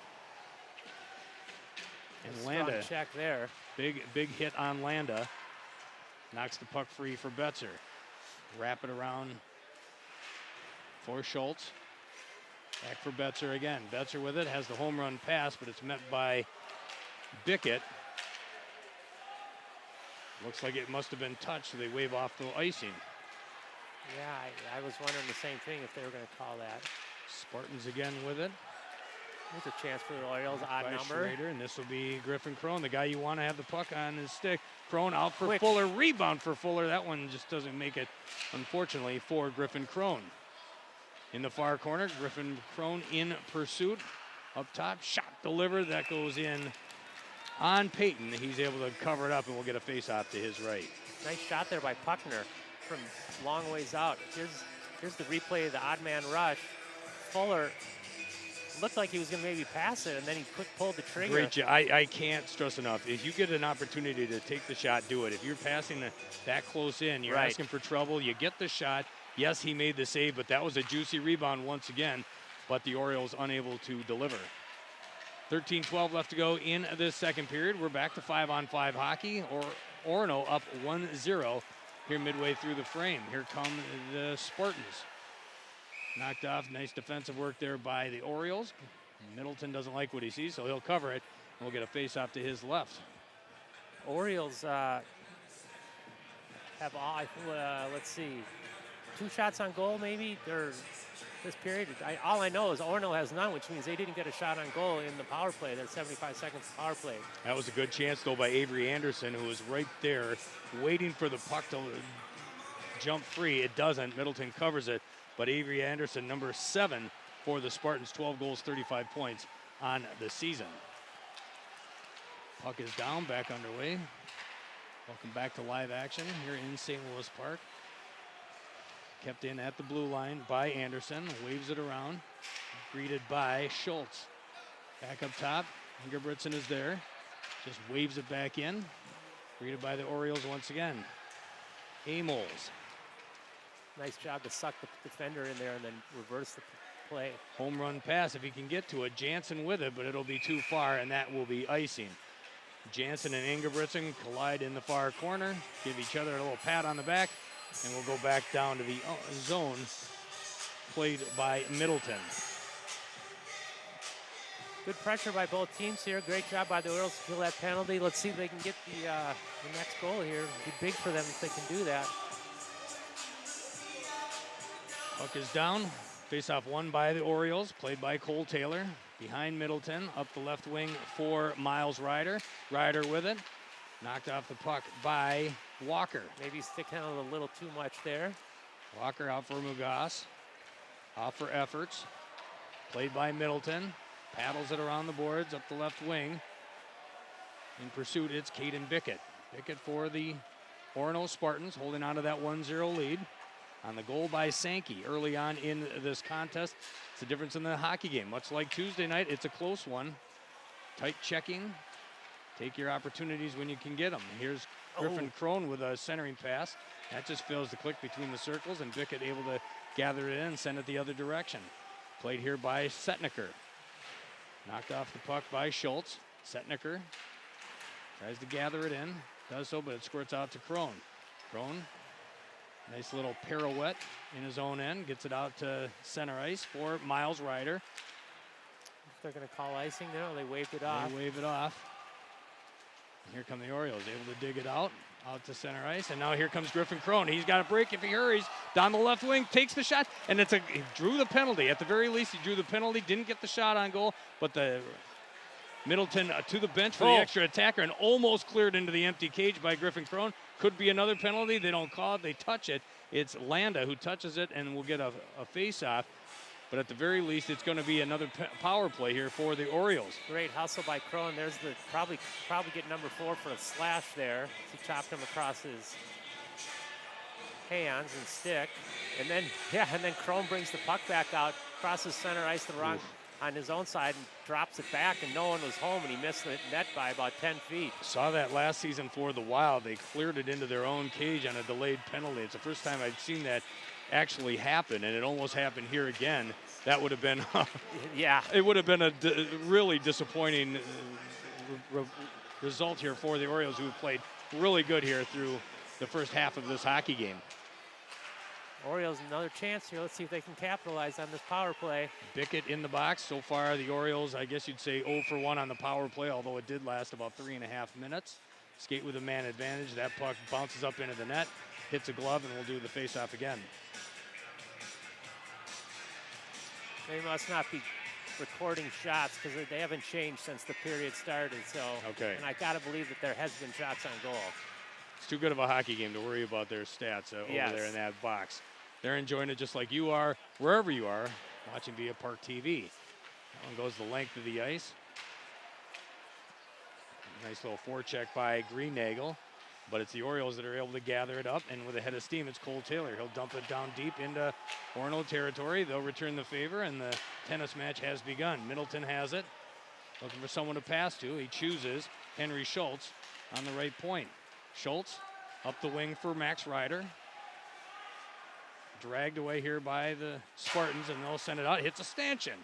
And Landa. Check there. Big hit on Landa. Knocks the puck free for Betzer. Wrap it around for Schultz. Back for Betzer again. Betzer with it. Has the home run pass, but it's met by Bickett. Looks like it must have been touched, so they wave off the icing. Yeah, I was wondering the same thing if they were going to call that. Spartans again with it. There's a chance for the Orioles, odd By number. Schrader, and this will be Griffin Crone, the guy you want to have the puck on his stick. Crone out for Quick. Fuller. Rebound for Fuller. That one just doesn't make it, unfortunately, for Griffin Crone. In the far corner, Griffin Crone in pursuit. Up top, shot delivered. That goes in on Peyton. He's able to cover it up, and we'll get a face-off to his right. Nice shot there by Puckner from long ways out. Here's the replay of the odd man rush. Fuller looked like he was going to maybe pass it, and then he pulled the trigger. Great job. I can't stress enough. If you get an opportunity to take the shot, do it. If you're passing that close in, you're Right. asking for trouble, you get the shot. Yes, he made the save, but that was a juicy rebound once again, but the Orioles unable to deliver. 13-12 left to go in this second period. We're back to 5-on-5 hockey. Orono up 1-0 here midway through the frame. Here come the Spartans. Knocked off. Nice defensive work there by the Orioles. Middleton doesn't like what he sees, so he'll cover it. And we'll get a face-off to his left. Orioles have all, let's see, 2 shots on goal maybe this period. All I know is Orono has none, which means they didn't get a shot on goal in the power play, that 75 seconds power play. That was a good chance, though, by Avery Anderson, who was right there waiting for the puck to jump free. It doesn't. Middleton covers it. But Avery Anderson, number 7 for the Spartans, 12 goals, 35 points on the season. Puck is down, back underway. Welcome back to live action here in St. Louis Park. Kept in at the blue line by Anderson, waves it around, greeted by Schultz. Back up top, Ingebrigtsen is there, just waves it back in, greeted by the Orioles once again. Amols. Nice job to suck the defender in there and then reverse the play. Home run pass if he can get to it. Jansen with it, but it'll be too far, and that will be icing. Jansen and Ingebrigtsen collide in the far corner, give each other a little pat on the back, and we'll go back down to the zone played by Middleton. Good pressure by both teams here. Great job by the Orioles to kill that penalty. Let's see if they can get the next goal here. It'd be big for them if they can do that. Puck is down. Face-off won by the Orioles, played by Cole Taylor. Behind Middleton, up the left wing for Miles Ryder. Ryder with it. Knocked off the puck by Walker. Maybe sticking out a little too much there. Walker out for Mugas. Off for Efforts. Played by Middleton. Paddles it around the boards, up the left wing. In pursuit, it's Caden Bickett. Bickett for the Orono Spartans, holding on to that 1-0 lead. On the goal by Sankey early on in this contest. It's the difference in the hockey game. Much like Tuesday night, it's a close one. Tight checking. take your opportunities when you can get them. Here's Griffin Crone with a centering pass. That just fails to click between the circles, and Bickett able to gather it in and send it the other direction. Played here by Setniker. Knocked off the puck by Schultz. Setniker tries to gather it in. Does so, but it squirts out to Crone. Crone, nice little pirouette in his own end. Gets it out to center ice for Miles Ryder. They're going to call icing there. They waved it off. They wave it off. And here come the Orioles, able to dig it out to center ice. And now here comes Griffin Crone. He's got a break if he hurries. Down the left wing, takes the shot. And he drew the penalty. At the very least, he drew the penalty. Didn't get the shot on goal, but the Middleton to the bench for the extra attacker and almost cleared into the empty cage by Griffin Crone. Could be another penalty. They don't call it. They touch it. It's Landa who touches it and will get a face-off. But at the very least, it's going to be another power play here for the Orioles. Great hustle by Crone. There's the probably get number 4 for a slash there. He chopped him across his hands and stick. And then Crone brings the puck back out, crosses center ice on his own side and drops it back, and no one was home, and he missed the net by about 10 feet. Saw that last season for the Wild. They cleared it into their own cage on a delayed penalty. It's the first time I've seen that actually happen, and it almost happened here again. That would have been it would have been a really disappointing result here for the Orioles, who played really good here through the first half of this hockey game. Orioles another chance here. Let's see if they can capitalize on this power play. Bickett in the box. So far, the Orioles, I guess you'd say 0 for 1 on the power play, although it did last about 3.5 minutes. Skate with a man advantage. That puck bounces up into the net, hits a glove, and we'll do the face-off again. They must not be recording shots because they haven't changed since the period started. So, okay. And I got to believe that there has been shots on goal. It's too good of a hockey game to worry about their stats over there in that box. They're enjoying it just like you are, wherever you are, watching via ParkTV. That one goes the length of the ice. Nice little forecheck by Greenagel. But it's the Orioles that are able to gather it up, and with a head of steam, it's Cole Taylor. He'll dump it down deep into Orono territory. They'll return the favor, and the tennis match has begun. Middleton has it, looking for someone to pass to. He chooses Henry Schultz on the right point. Schultz up the wing for Max Ryder. Dragged away here by the Spartans, and they'll send it out. Hits a stanchion.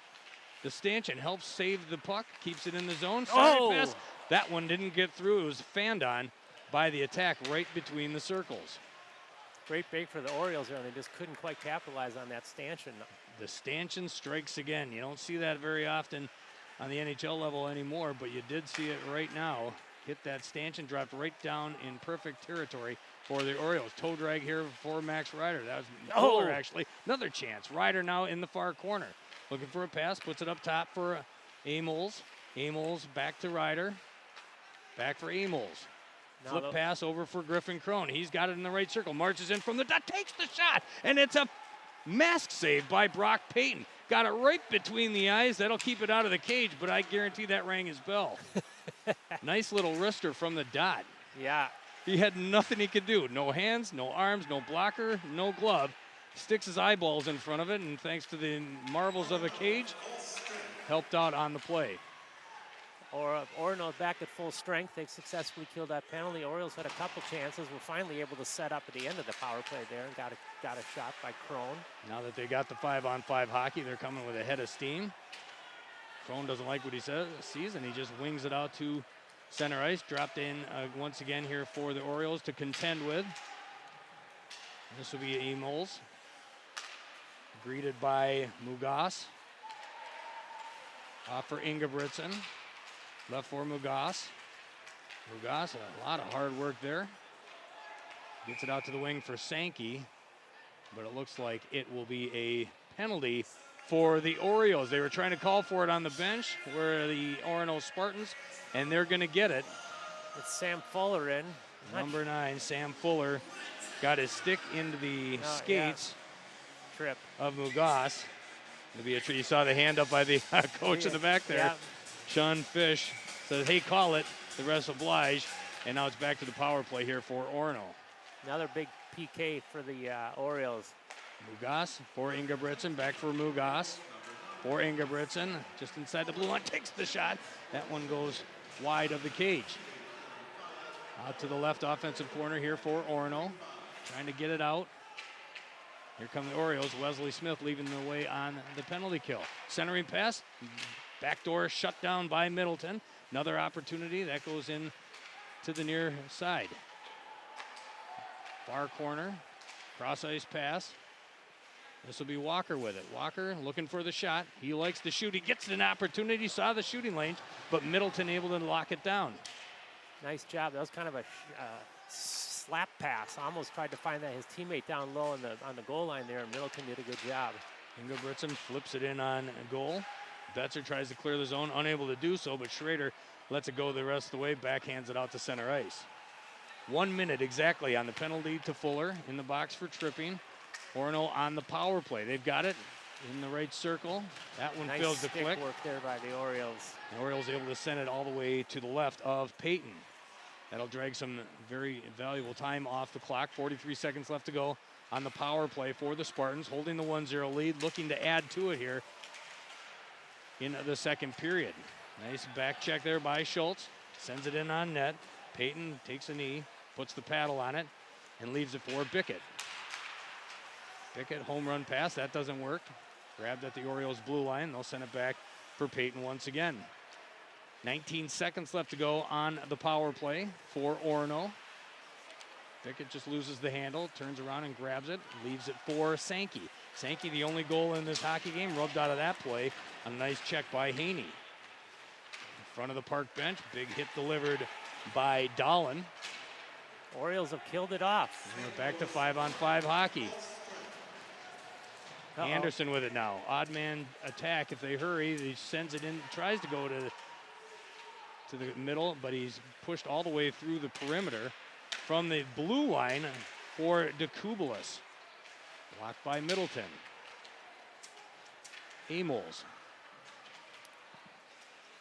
The stanchion helps save the puck, keeps it in the zone. Pass. That one didn't get through. It was fanned on by the attack right between the circles. Great break for the Orioles there, and they just couldn't quite capitalize on that stanchion. The stanchion strikes again. You don't see that very often on the NHL level anymore, but you did see it right now. Hit that stanchion, dropped right down in perfect territory for the Orioles. Toe drag here for Max Ryder. That was Fuller, actually. Another chance. Ryder now in the far corner. Looking for a pass, puts it up top for Amos. Amos back to Ryder. Back for Amos. Flip pass over for Griffin Crone. He's got it in the right circle. Marches in from the dot, takes the shot, and it's a mask save by Brock Payton. Got it right between the eyes. That'll keep it out of the cage, but I guarantee that rang his bell. Nice little wrister from the dot. Yeah. He had nothing he could do. No hands, no arms, no blocker, no glove. Sticks his eyeballs in front of it, and thanks to the marvels of a cage, helped out on the play. Orono back at full strength. They've successfully killed that penalty. Orioles had a couple chances. Were finally able to set up at the end of the power play there and got a shot by Crone. Now that they got the 5-on-5 hockey, they're coming with a head of steam. Crone doesn't like what he sees, and he just wings it out to center ice. Dropped in once again here for the Orioles to contend with. This will be Emos. Greeted by Mugas. Off for Ingebrigtsen. Left for Mugas. Mugas, a lot of hard work there. Gets it out to the wing for Sankey, but it looks like it will be a penalty for the Orioles. They were trying to call for it on the bench, where the Orono Spartans, and they're going to get it. It's Sam Fuller in. Number 9, Sam Fuller, got his stick into the skates Trip of Mugas. It'll be you saw the hand up by the coach in the back there. Yeah. Sean Fish says, hey, call it. The rest oblige. And now it's back to the power play here for Orono. Another big PK for the Orioles. Mugas for Ingebrigtsen. Back for Mugas. For Ingebrigtsen. Just inside the blue line. Takes the shot. That one goes wide of the cage. Out to the left offensive corner here for Orono. Trying to get it out. Here come the Orioles. Wesley Smith leaving the way on the penalty kill. Centering pass. Backdoor shut down by Middleton. Another opportunity. That goes in to the near side. Far corner. Cross ice pass. This will be Walker with it. Walker looking for the shot. He likes to shoot. He gets an opportunity. Saw the shooting range, but Middleton able to lock it down. Nice job. That was kind of a slap pass. Almost tried to find that his teammate down low on the goal line there, and Middleton did a good job. Ingebrigtsen flips it in on goal. Betzer tries to clear the zone, unable to do so, but Schrader lets it go the rest of the way, backhands it out to center ice. 1 minute exactly on the penalty to Fuller in the box for tripping. Orono on the power play. They've got it in the right circle. That one fails to click. Nice stick work there by the Orioles. The Orioles able to send it all the way to the left of Peyton. That'll drag some very valuable time off the clock. 43 seconds left to go on the power play for the Spartans, holding the 1-0 lead, looking to add to it here in the second period. Nice back check there by Schultz. Sends it in on net. Peyton takes a knee, puts the paddle on it, and leaves it for Bickett. Bickett, home run pass. That doesn't work. Grabbed at the Orioles' blue line. They'll send it back for Peyton once again. 19 seconds left to go on the power play for Orono. Bickett just loses the handle, turns around and grabs it, leaves it for Sankey. Sankey, the only goal in this hockey game, rubbed out of that play. A nice check by Haney. In front of the Park bench, big hit delivered by Dahlin. Orioles have killed it off. And we're back to 5-on-5 hockey. Anderson with it now. Odd man attack. If they hurry, he sends it in, tries to go to the middle, but he's pushed all the way through the perimeter from the blue line for DeKubelis. Blocked by Middleton. Amols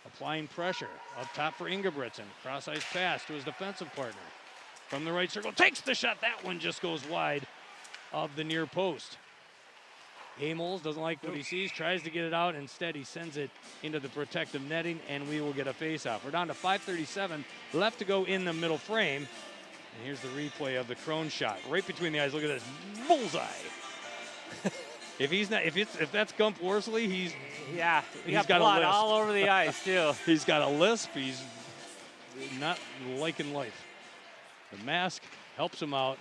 applying pressure. Up top for Ingebrigtsen. Cross ice pass to his defensive partner. From the right circle, takes the shot. That one just goes wide of the near post. Amols doesn't like what he sees, tries to get it out. Instead, he sends it into the protective netting, and we will get a face-off. We're down to 5:37 left to go in the middle frame. And here's the replay of the Crone shot, right between the eyes. Look at this, bullseye. If that's Gump Worsley, he's got got blood a lisp. all over the ice too. He's got a lisp. He's not liking life. The mask helps him out,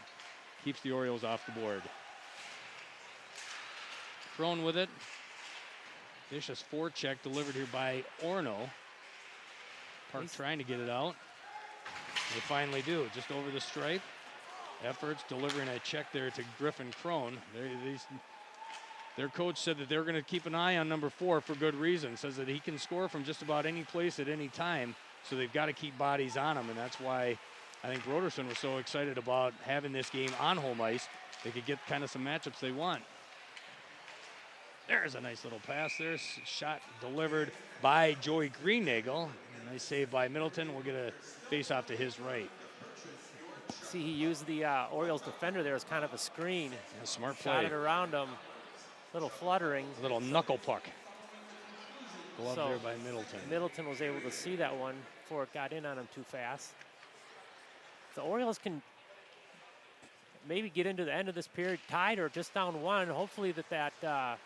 keeps the Orioles off the board. Crone with it. Vicious forecheck delivered here by Orono. Park trying to get it out. They finally do, just over the stripe. Efforts delivering a check there to Griffin Crone. Their coach said that they're going to keep an eye on number 4 for good reason. Says that he can score from just about any place at any time, so they've got to keep bodies on him, and that's why I think Broderson was so excited about having this game on home ice. They could get kind of some matchups they want. There's a nice little pass there. Shot delivered by Joey Greenagel. Nice save by Middleton. We'll get a face-off to his right. See, he used the Orioles defender there as kind of a screen. Yeah, smart play. Shot it around him. Little fluttering. A little knuckle puck. Glove there by Middleton. Middleton was able to see that one before it got in on him too fast. The Orioles can maybe get into the end of this period tied or just down 1. Hopefully the fact that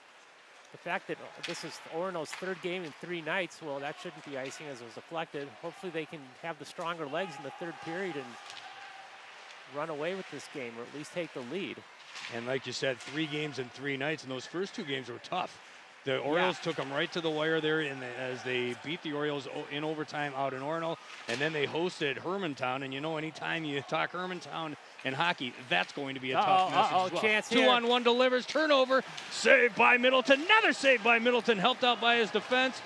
this is Orono's 3rd game in 3 nights, well, that shouldn't be icing as it was deflected. Hopefully they can have the stronger legs in the 3rd period and run away with this game, or at least take the lead. And like you said, 3 games in 3 nights, and those first 2 games were tough. The Orioles took them right to the wire there as they beat the Orioles in overtime out in Orono, and then they hosted Hermantown. And you know, anytime you talk Hermantown and hockey, that's going to be a tough message as well. Chance 2-on-1 delivers, turnover, saved by Middleton. Another save by Middleton, helped out by his defense.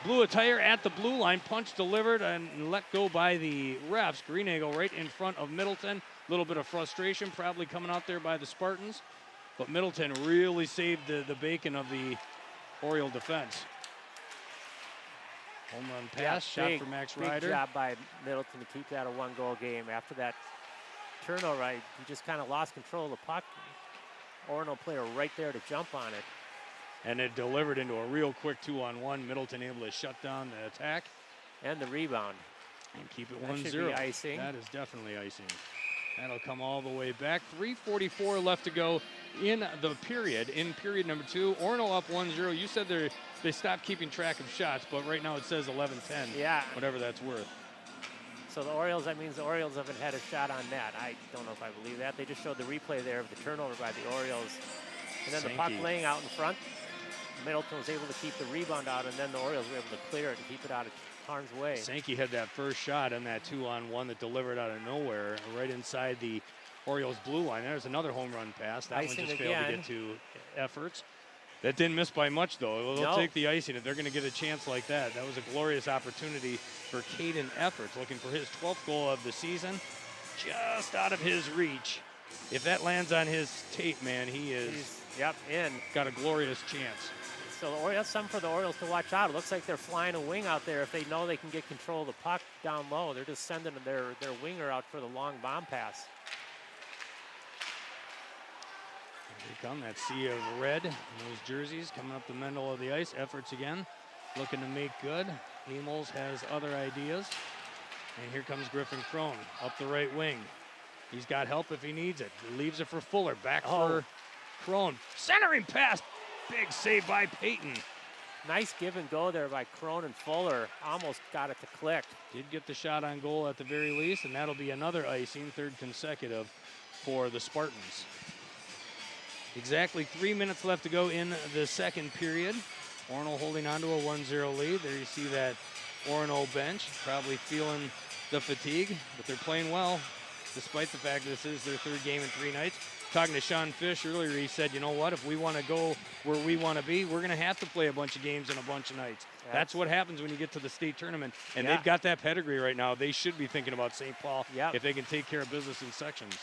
Blew a tire at the blue line, punch delivered and let go by the refs. Greenagel right in front of Middleton. A little bit of frustration probably coming out there by the Spartans, but Middleton really saved the bacon of the Oriole defense. Home run pass, shot for Max Ryder. Big job by Middleton to keep that a 1-goal game. After that turnover, he just kind of lost control of the puck. Orono player right there to jump on it. And it delivered into a real quick 2-on-1. Middleton able to shut down the attack. And the rebound. And keep it That 1-0. should be icing. That is definitely icing. That'll come all the way back. 3:44 left to go in the period. In period number 2, Orono up 1-0. You said they stopped keeping track of shots, but right now it says 11-10. Yeah. Whatever that's worth. So the Orioles, that means the Orioles haven't had a shot on net. I don't know if I believe that. They just showed the replay there of the turnover by the Orioles. And then the puck Sankey. laying out in front. Middleton was able to keep the rebound out, and then the Orioles were able to clear it and keep it out of harm's way. Sankey had that first shot on that 2-on-1 that delivered out of nowhere right inside the Orioles blue line. There's another home run pass. That Icing one just again. failed to get to Efforts. That didn't miss by much, though. They'll No. take the icing if they're going to get a chance like that. That was a glorious opportunity for Caden Efforts, looking for his 12th goal of the season. Just out of his reach. If that lands on his tape, man, He's, yep, in. got a glorious chance. So the Orioles, something for the Orioles to watch out. It looks like they're flying a wing out there. If they know they can get control of the puck down low, they're just sending their winger out for the long bomb pass. Here they come, that sea of red in those jerseys coming up the middle of the ice. Efforts again, looking to make good. Amos has other ideas. And here comes Griffin Crone up the right wing. He's got help if he needs it. He leaves it for Fuller, back for Crone. Centering pass, big save by Peyton. Nice give and go there by Crone and Fuller. Almost got it to click. Did get the shot on goal at the very least, and that'll be another icing, 3rd consecutive for the Spartans. Exactly 3 minutes left to go in the second period. Orono holding on to a 1-0 lead. There you see that Orono bench, probably feeling the fatigue, but they're playing well, despite the fact that this is their 3rd game in 3 nights. Talking to Sean Fish earlier, he said, you know what, if we want to go where we want to be, we're going to have to play a bunch of games in a bunch of nights. That's what happens when you get to the state tournament, and they've got that pedigree right now. They should be thinking about St. Paul if they can take care of business in sections.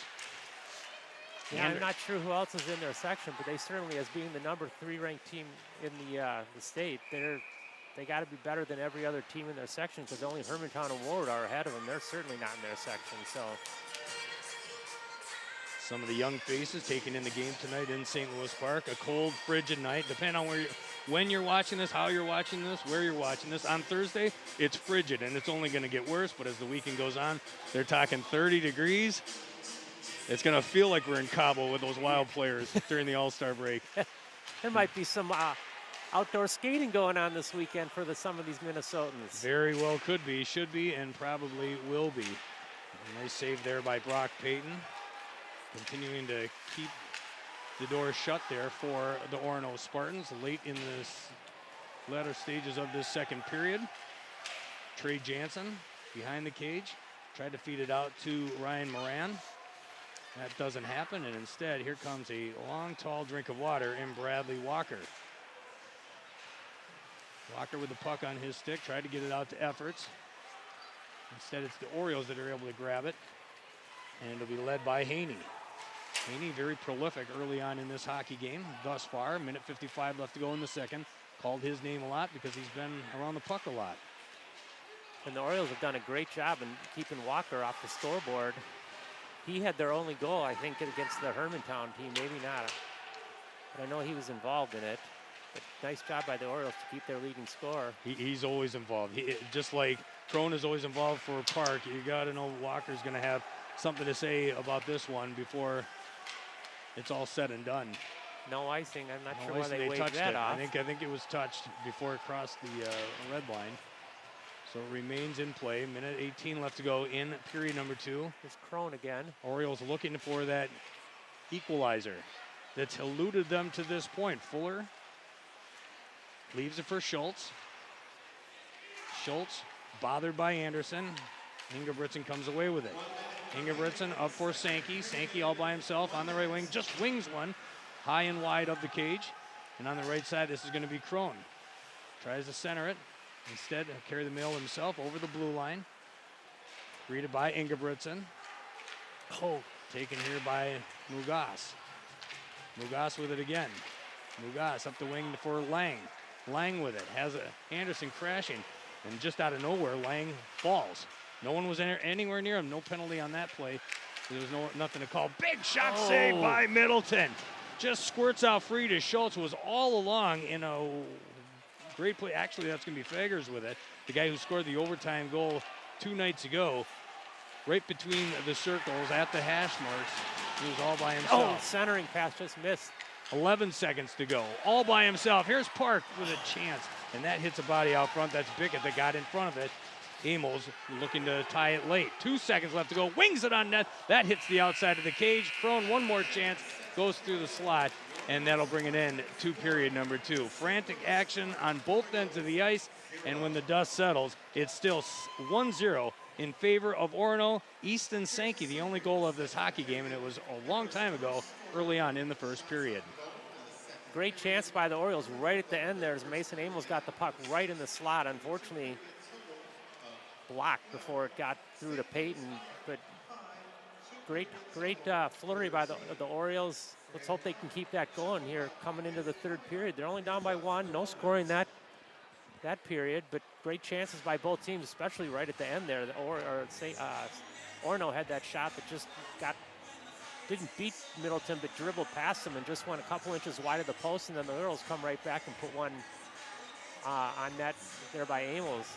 Yeah, I'm not sure who else is in their section, but they certainly, as being the number 3 ranked team in the state, they got to be better than every other team in their section, because only Hermantown and Ward are ahead of them. They're certainly not in their section. So some of the young faces taking in the game tonight in St. Louis Park. A cold, frigid night. Depending on when you're watching this, how you're watching this, where you're watching this. On Thursday, it's frigid, and it's only going to get worse. But as the weekend goes on, they're talking 30 degrees. It's going to feel like we're in Cabo with those Wild players during the All-Star break. there might be some outdoor skating going on this weekend for some of these Minnesotans. Very well could be, should be, and probably will be. A nice save there by Brock Payton. Continuing to keep the door shut there for the Orono Spartans late in this latter stages of this second period. Trey Jansen behind the cage. Tried to feed it out to Ryan Moran. That doesn't happen, and instead, here comes a long, tall drink of water in Bradley Walker. Walker with the puck on his stick, tried to get it out to Efforts. Instead, it's the Orioles that are able to grab it, and it'll be led by Haney. Haney very prolific early on in this hockey game thus far. Minute 55 left to go in the second. Called his name a lot because he's been around the puck a lot. And the Orioles have done a great job in keeping Walker off the scoreboard. He had their only goal, I think, against the Hermantown team. Maybe not. But I know he was involved in it. But nice job by the Orioles to keep their leading scorer. He's always involved. Just like Crone is always involved for Park, you got to know Walker's going to have something to say about this one before it's all said and done. No icing. I'm not sure why icing, they waved touched that it. off. I think it was touched before it crossed the red line. So it remains in play. Minute 18 left to go in period number 2. It's Crone again. Orioles looking for that equalizer that's eluded them to this point. Fuller leaves it for Schultz. Schultz bothered by Anderson. Ingebrigtsen comes away with it. Ingebrigtsen up for Sankey. Sankey all by himself on the right wing. Just wings one high and wide of the cage. And on the right side, this is going to be Crone. Tries to center it. Instead, carry the mail himself over the blue line. Greeted by Ingebrigtsen. Taken here by Mugas. Mugas with it again. Mugas up the wing for Lang. Lang with it. Has Anderson crashing. And just out of nowhere, Lang falls. No one was anywhere near him. No penalty on that play. There was nothing to call. Big shot save by Middleton. Just squirts out free to Schultz, who was all along in a great play. Actually, that's going to be Fagers with it. The guy who scored the overtime goal 2 nights ago, right between the circles at the hash marks. He was all by himself. Oh, centering pass just missed. 11 seconds to go, all by himself. Here's Park with a chance, and that hits a body out front. That's Bickett that got in front of it. Amos looking to tie it late. 2 seconds left to go, wings it on net. That hits the outside of the cage. Crone, one more chance, goes through the slot, and that'll bring it in to period number 2. Frantic action on both ends of the ice, and when the dust settles, it's still 1-0 in favor of Orono. Easton Sankey, the only goal of this hockey game, and it was a long time ago, early on in the first period. Great chance by the Orioles right at the end there as Mason Amos got the puck right in the slot. Unfortunately, blocked before it got through to Peyton, but great flurry by the Orioles. Let's hope they can keep that going here coming into the third period. They're only down by 1, no scoring that period, but great chances by both teams, especially right at the end there. Orono had that shot that just didn't beat Middleton, but dribbled past him and just went a couple inches wide of the post, and then the Orioles come right back and put one on net there by Amos.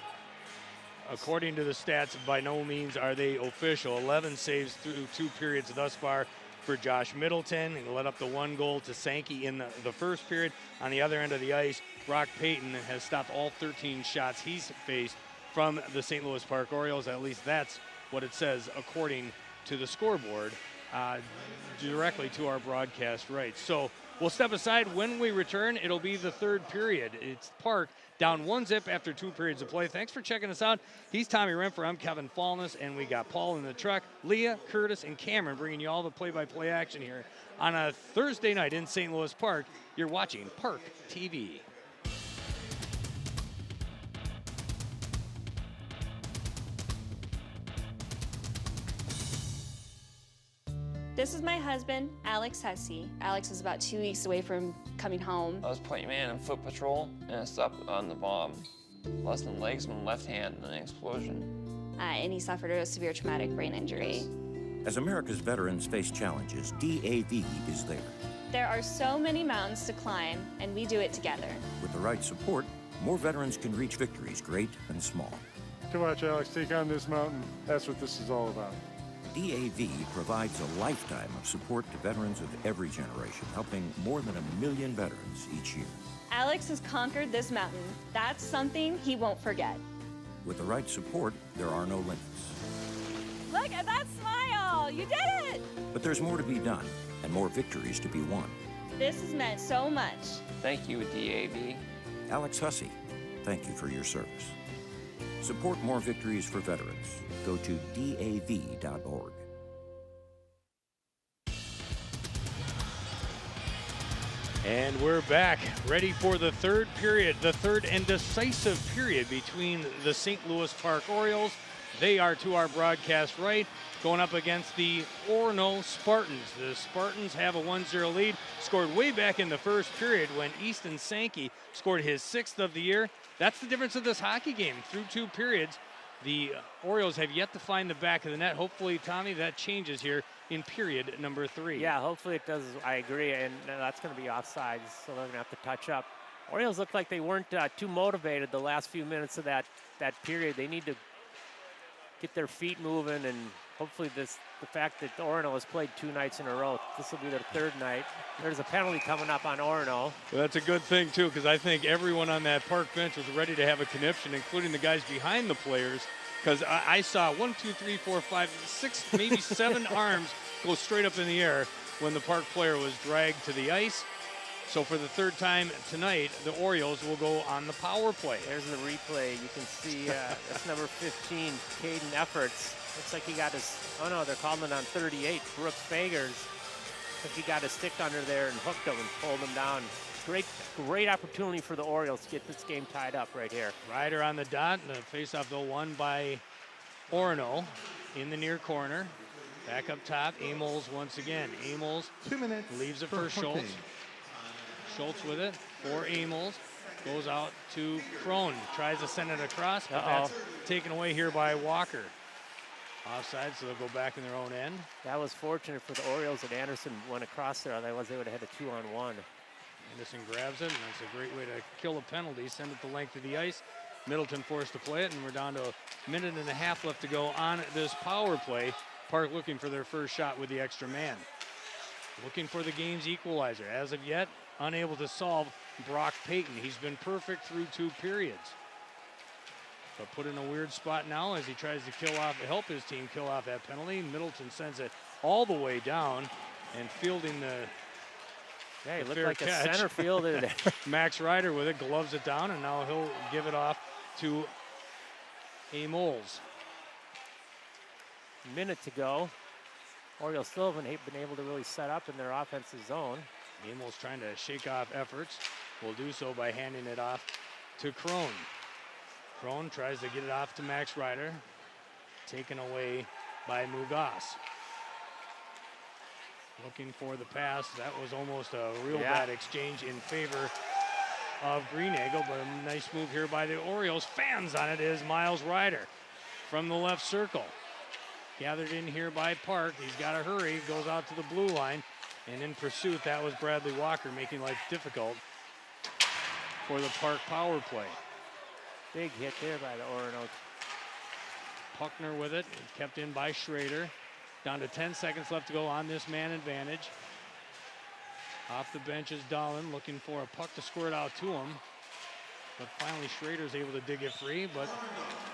According to the stats, by no means are they official. 11 saves through 2 periods thus far for Josh Middleton. He led up the 1 goal to Sankey in the first period. On the other end of the ice, Brock Payton has stopped all 13 shots he's faced from the St. Louis Park Orioles. At least that's what it says according to the scoreboard, directly to our broadcast rights. So we'll step aside. When we return, it'll be the third period. It's Park down 1-0 after 2 periods of play. Thanks for checking us out. He's Tommy Renfro. I'm Kevin Fallness, and we got Paul in the truck, Leah, Curtis, and Cameron bringing you all the play-by-play action here on a Thursday night in St. Louis Park. You're watching Park TV. This is my husband, Alex Hussey. Alex is about 2 weeks away from coming home. I was point man in foot patrol, and I stopped on the bomb. Lost my legs and my left hand in an explosion. And he suffered a severe traumatic brain injury. As America's veterans face challenges, DAV is there. There are so many mountains to climb, and we do it together. With the right support, more veterans can reach victories, great and small. To watch Alex take on this mountain, that's what this is all about. DAV provides a lifetime of support to veterans of every generation, helping more than 1 million veterans each year. Alex has conquered this mountain. That's something he won't forget. With the right support, there are no limits. Look at that smile! You did it! But there's more to be done, and more victories to be won. This has meant so much. Thank you, DAV. Alex Hussey, thank you for your service. Support more victories for veterans. Go to DAV.org. And we're back, ready for the third period, the third and decisive period between the St. Louis Park Orioles. They are to our broadcast right, going up against the Orono Spartans. The Spartans have a 1-0 lead, scored way back in the first period when Easton Sankey scored his 6th of the year. That's the difference of this hockey game. Through 2 periods, the Orioles have yet to find the back of the net. Hopefully, Tommy, that changes here in period number 3. Yeah, hopefully it does. I agree, and that's going to be offsides, so they're going to have to touch up. Orioles look like they weren't too motivated the last few minutes of that period. They need to get their feet moving, and hopefully the fact that Orono has played 2 nights in a row, this will be their 3rd night. There's a penalty coming up on Orono. Well, that's a good thing, too, because I think everyone on that Park bench was ready to have a conniption, including the guys behind the players, because I saw 1, 2, 3, 4, 5, 6, maybe 7 arms go straight up in the air when the Park player was dragged to the ice. So for the 3rd time tonight, the Orioles will go on the power play. There's the replay. You can see that's number 15, Caden Efforts. Looks like he got his, oh no, they're calling it on 38, Brooks Fagers. Looks like he got his stick under there and hooked him and pulled him down. Great opportunity for the Orioles to get this game tied up right here. Ryder on the dot, and the faceoff though won by Orono in the near corner. Back up top, Amos once again. Amos 2 minutes leaves it for Schultz. Schultz with it for Amos. Goes out to Crone. Tries to send it across, but that's taken away here by Walker. Offside, so they'll go back in their own end. That was fortunate for the Orioles that Anderson went across there. Otherwise, they would have had a 2-on-1. Anderson grabs it, and that's a great way to kill a penalty. Send it the length of the ice. Middleton forced to play it, and we're down to a minute and a half left to go on this power play. Park looking for their first shot with the extra man. Looking for the game's equalizer. As of yet, unable to solve Brock Payton. He's been perfect through 2 periods. But put in a weird spot now as he tries to help his team kill off that penalty. Middleton sends it all the way down and fielding the Yeah, he looked fair like catch. a center fielder. Max Ryder with it, gloves it down, and now he'll give it off to Moles. Minute to go. Orioles still haven't been able to really set up in their offensive zone. Moles trying to shake off efforts. Will do so by handing it off to Crone. Crone tries to get it off to Max Ryder. Taken away by Mugas. Looking for the pass. That was almost a real bad exchange in favor of Green Eagle, but a nice move here by the Orioles. Fans on it is Miles Ryder from the left circle. Gathered in here by Park. He's got to hurry. Goes out to the blue line. And in pursuit, that was Bradley Walker, making life difficult for the Park power play. Big hit there by the Orono. Puckner with it. Kept in by Schrader. Down to 10 seconds left to go on this man advantage. Off the bench is Dahlin looking for a puck to squirt out to him. But finally Schrader's able to dig it free, but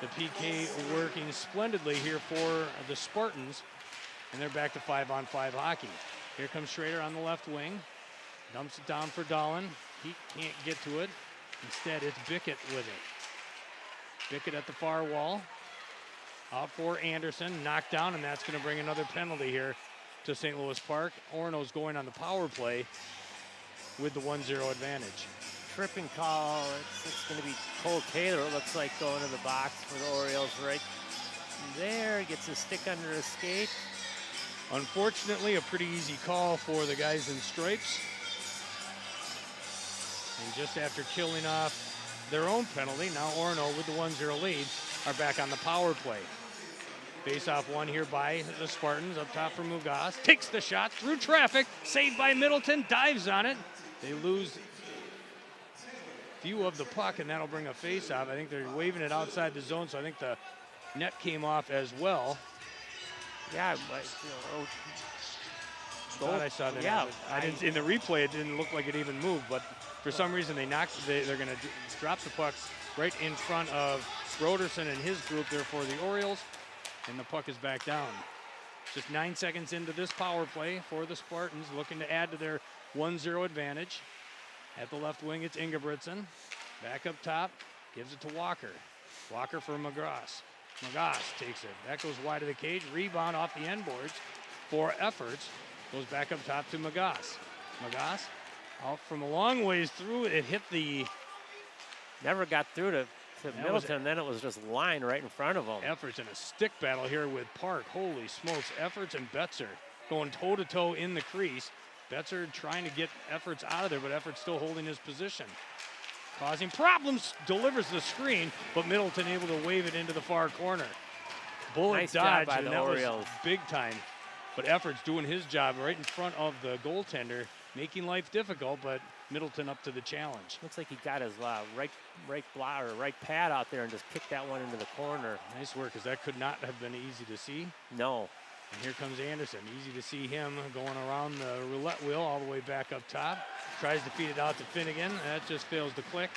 the PK working splendidly here for the Spartans. And they're back to 5-on-5 hockey. Here comes Schrader on the left wing. Dumps it down for Dahlin. He can't get to it. Instead, it's Bickett with it. Bickett at the far wall. Out for Anderson, knocked down, and that's going to bring another penalty here to St. Louis Park. Orono's going on the power play with the 1-0 advantage. Tripping call. It's going to be Cole Taylor, it looks like, going to the box for the Orioles right there. Gets a stick under his skate. Unfortunately, a pretty easy call for the guys in stripes. And just after killing off their own penalty, now Orono with the 1-0 lead are back on the power play. Face-off one here by the Spartans. Up top for Mugas. Takes the shot through traffic. Saved by Middleton. Dives on it. They lose view of the puck, and that'll bring a face-off. I think they're waving it outside the zone, so I think the net came off as well. Yeah, but, thought I saw that. Yeah, I didn't, in the replay, it didn't look like it even moved, but for some reason they're going to drop the puck right in front of Broderson and his group there for the Orioles, and the puck is back down. Just 9 seconds into this power play for the Spartans, looking to add to their 1-0 advantage. At the left wing, it's Ingebrigtsen. Back up top, gives it to Walker. Walker for Magas. Magas takes it. That goes wide of the cage. Rebound off the end boards for Efforts. Goes back up top to Magas. Magas out from a long ways through. It hit the... Never got through to Middleton, then it was just lined right in front of him. Efforts in a stick battle here with Park. Holy smokes. Efforts and Betzer going toe-to-toe in the crease. Betzer trying to get Efforts out of there, but Efforts still holding his position. Causing problems, delivers the screen, but Middleton able to wave it into the far corner. Bullet nice dodge, job by and the that Orioles. was big time. But Efforts doing his job right in front of the goaltender, making life difficult, but Middleton up to the challenge. Looks like he got his right pad out there and just kicked that one into the corner. Nice work, because that could not have been easy to see. No. And here comes Anderson. Easy to see him going around the roulette wheel all the way back up top. Tries to feed it out to Finnegan. That just fails to click.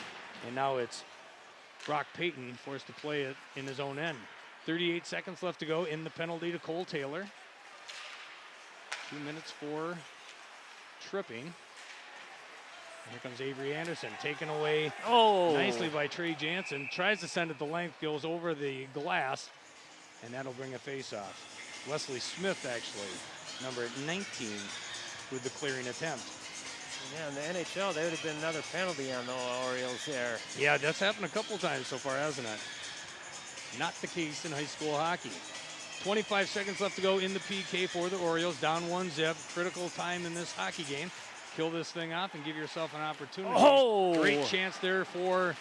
And now it's Brock Payton forced to play it in his own end. 38 seconds left to go in the penalty to Cole Taylor. 2 minutes for tripping. Here comes Avery Anderson, taken away nicely by Trey Jansen. Tries to send it the length, goes over the glass, and that'll bring a face-off. Wesley Smith, actually, number 19, with the clearing attempt. Yeah, in the NHL, there would have been another penalty on the Orioles there. Yeah, that's happened a couple times so far, hasn't it? Not the case in high school hockey. 25 seconds left to go in the PK for the Orioles, down 1-0. Critical time in this hockey game. Kill this thing off and give yourself an opportunity. Oh! Great chance there for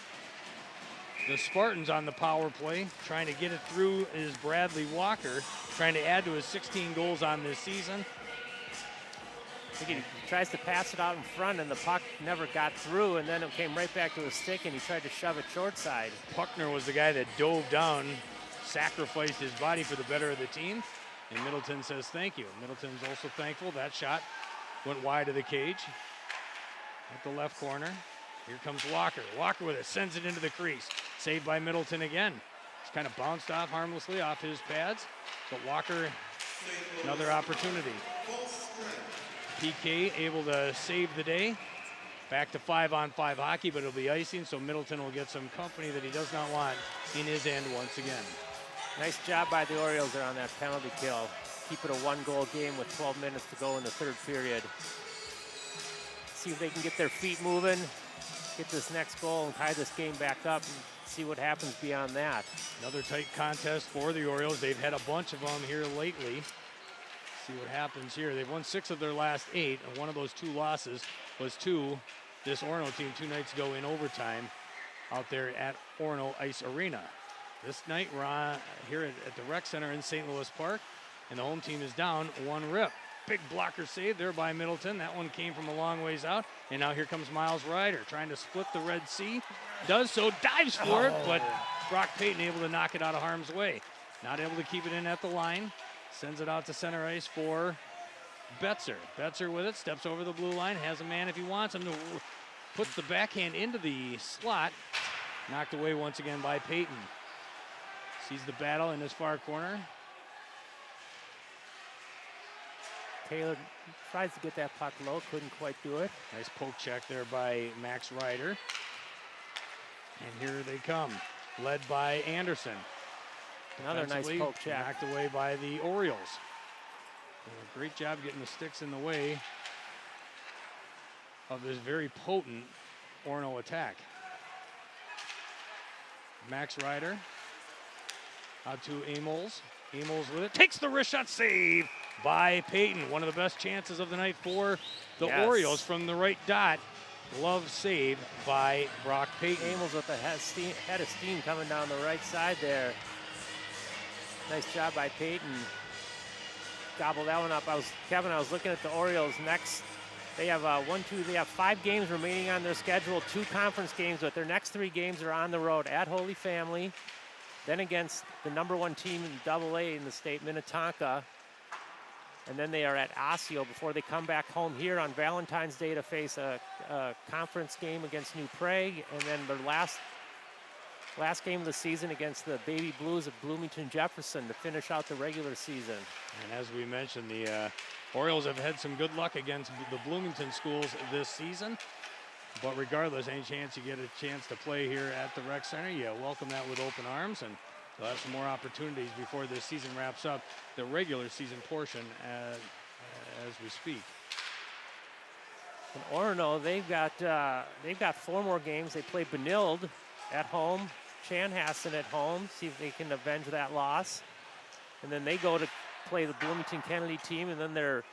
the Spartans on the power play. Trying to get it through is Bradley Walker, trying to add to his 16 goals on this season. He tries to pass it out in front, and the puck never got through, and then it came right back to his stick, and he tried to shove it short side. Puckner was the guy that dove down, sacrificed his body for the better of the team, and Middleton says thank you. Middleton's also thankful. That shot went wide of the cage at the left corner. Here comes Walker. Walker with it, sends it into the crease. Saved by Middleton again. It's kind of bounced off harmlessly off his pads, but Walker, another opportunity. PK able to save the day. Back to 5-on-5 hockey, but it'll be icing, so Middleton will get some company that he does not want in his end once again. Nice job by the Orioles there on that penalty kill. Keep it a one-goal game with 12 minutes to go in the third period. See if they can get their feet moving, get this next goal and tie this game back up and see what happens beyond that. Another tight contest for the Orioles. They've had a bunch of them here lately. See what happens here. They've won 6 of their last 8, and one of those 2 losses was to this Orono team 2 nights ago in overtime out there at Orono Ice Arena. This night we're on here at the Rec Center in St. Louis Park, and the home team is down 1 rip. Big blocker save there by Middleton. That one came from a long ways out, and now here comes Miles Ryder trying to split the Red Sea. Does so, dives for it, but Brock Payton able to knock it out of harm's way. Not able to keep it in at the line. Sends it out to center ice for Betzer. Betzer with it, steps over the blue line, has a man if he wants him to put the backhand into the slot. Knocked away once again by Payton. Sees the battle in his far corner. Taylor tries to get that puck low, couldn't quite do it. Nice poke check there by Max Ryder. And here they come, led by Anderson. Another nice poke check. Knocked away by the Orioles. Doing a great job getting the sticks in the way of this very potent Orono attack. Max Ryder out to Amos. Amos with it. Takes the wrist shot, save by Payton. One of the best chances of the night for the Orioles from the right dot. Glove save by Brock Payton. Amos with a head of steam coming down the right side there. Nice job by Payton. Gobble that one up. Kevin, I was looking at the Orioles next. They have they have 5 games remaining on their schedule, 2 conference games, but their next 3 games are on the road at Holy Family, then against the #1 team in AA in the state, Minnetonka, and then they are at Osseo before they come back home here on Valentine's Day to face a conference game against New Prague, and then their last game of the season against the Baby Blues of Bloomington Jefferson to finish out the regular season. And as we mentioned, the Orioles have had some good luck against the Bloomington schools this season. But regardless, any chance you get a chance to play here at the Rec Center, you welcome that with open arms, and they'll have some more opportunities before this season wraps up, the regular season portion as we speak. In Orono, they've got 4 more games. They play Benilde at home, Chanhassen at home, see if they can avenge that loss. And then they go to play the Bloomington Kennedy team, and then their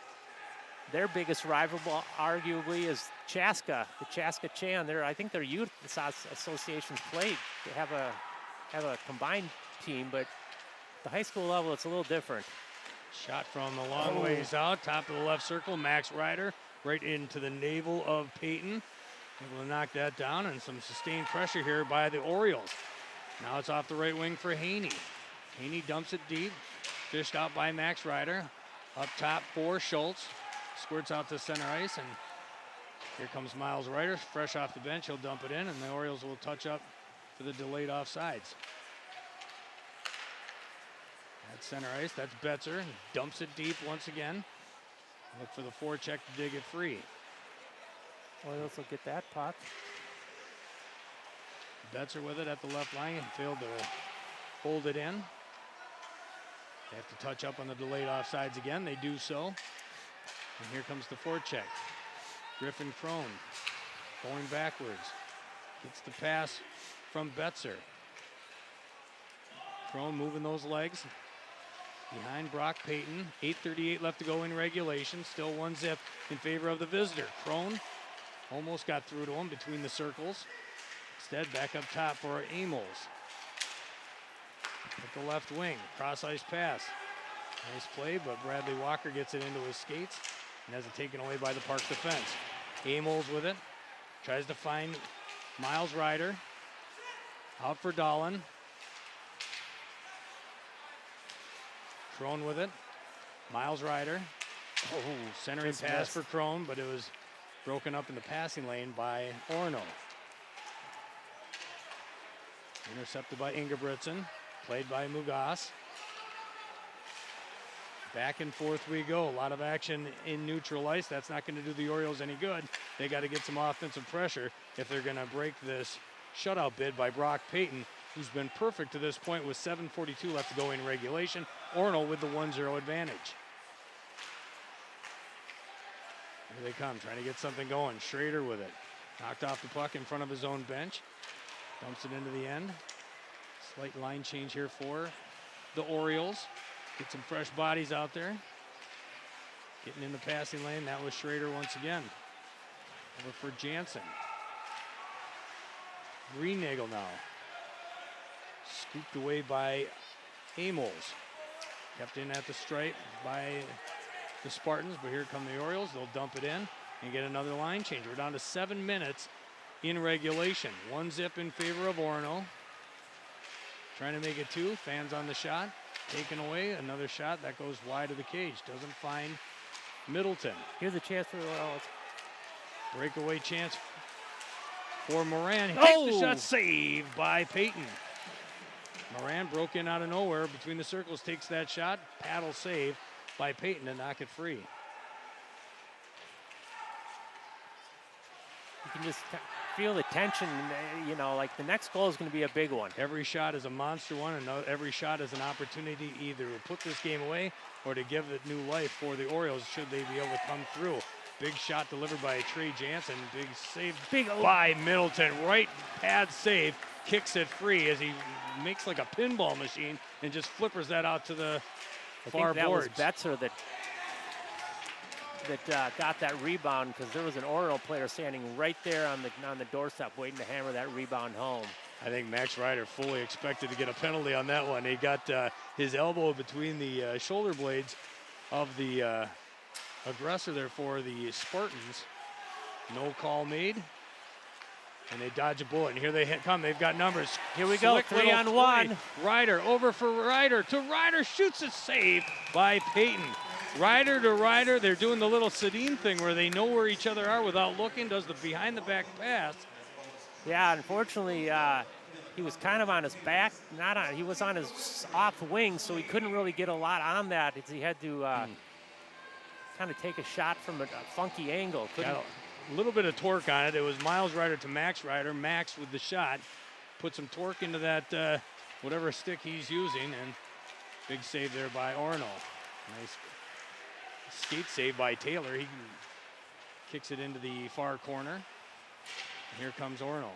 biggest rival arguably is Chaska, the Chaska Chan. I think their youth associations played. They have a combined team, but the high school level, it's a little different. Shot from a long ways out, top of the left circle, Max Ryder right into the navel of Payton. Able to knock that down, and some sustained pressure here by the Orioles. Now it's off the right wing for Haney. Haney dumps it deep, fished out by Max Ryder. Up top for Schultz. Squirts out to center ice, and here comes Miles Ryder, fresh off the bench. He'll dump it in, and the Orioles will touch up for the delayed offsides. At center ice, that's Betzer, and dumps it deep once again. Look for the forecheck to dig it free. Orioles will get that puck. Betzer with it at the left line, failed to hold it in. They have to touch up on the delayed offsides again. They do so. And here comes the forecheck. Griffin Crone going backwards. Gets the pass from Betzer. Crone moving those legs. Behind Brock Payton. 8:38 left to go in regulation. Still 1-0 in favor of the visitor. Crone almost got through to him between the circles. Instead, back up top for Amos. At the left wing, cross ice pass. Nice play, but Bradley Walker gets it into his skates. and has it taken away by the Park defense. Amels with it, tries to find Miles Ryder. Out for Dahlin. Crone with it. Miles Ryder. Oh, centering pass for Crone, but it was broken up in the passing lane by Orono. Intercepted by Ingebrigtsen. Played by Mugas. Back and forth we go. A lot of action in neutral ice. That's not going to do the Orioles any good. They got to get some offensive pressure if they're going to break this shutout bid by Brock Payton, who's been perfect to this point with 7:42 left to go in regulation. Orono with the 1-0 advantage. Here they come, trying to get something going. Schrader with it. Knocked off the puck in front of his own bench. Dumps it into the end. Slight line change here for the Orioles. Get some fresh bodies out there. Getting in the passing lane. That was Schrader once again. Over for Jansen. Greenagel now. Scooped away by Amels. Kept in at the stripe by the Spartans, but here come the Orioles. They'll dump it in and get another line change. We're down to 7 minutes in regulation. 1-0 in favor of Orono. Trying to make it 2. Fans on the shot. Taken away. Another shot that goes wide of the cage. Doesn't find Middleton. Here's a chance for the Orioles. Breakaway chance for Moran. He takes the shot, saved by Payton. Moran broke in out of nowhere between the circles, takes that shot. Paddle save by Payton to knock it free. You can just feel the tension, you know, like the next goal is going to be a big one. Every shot is a monster one, and every shot is an opportunity either to put this game away or to give it new life for the Orioles should they be able to come through. Big shot delivered by Trey Jansen. Big save by Middleton. Right pad save. Kicks it free as he makes like a pinball machine and just flippers that out to the far boards. Was Betzer that got that rebound, because there was an Orono player standing right there on the doorstep waiting to hammer that rebound home. I think Max Ryder fully expected to get a penalty on that one. He got his elbow between the shoulder blades of the aggressor there for the Spartans. No call made. And they dodge a bullet, and here they come. They've got numbers. Here we go, 3-on-1. Ryder, over for Ryder, to Ryder, shoots a save by Payton. Ryder to Ryder, they're doing the little Sedin thing where they know where each other are without looking, does the behind-the-back pass. Yeah, unfortunately, he was kind of on his back, he was on his off wing, so he couldn't really get a lot on that. He had to kind of take a shot from a funky angle. A little bit of torque on it. It was Miles Ryder to Max Ryder. Max with the shot. Put some torque into that, whatever stick he's using, and big save there by Orono. Nice skate save by Taylor. He kicks it into the far corner. And here comes Orono.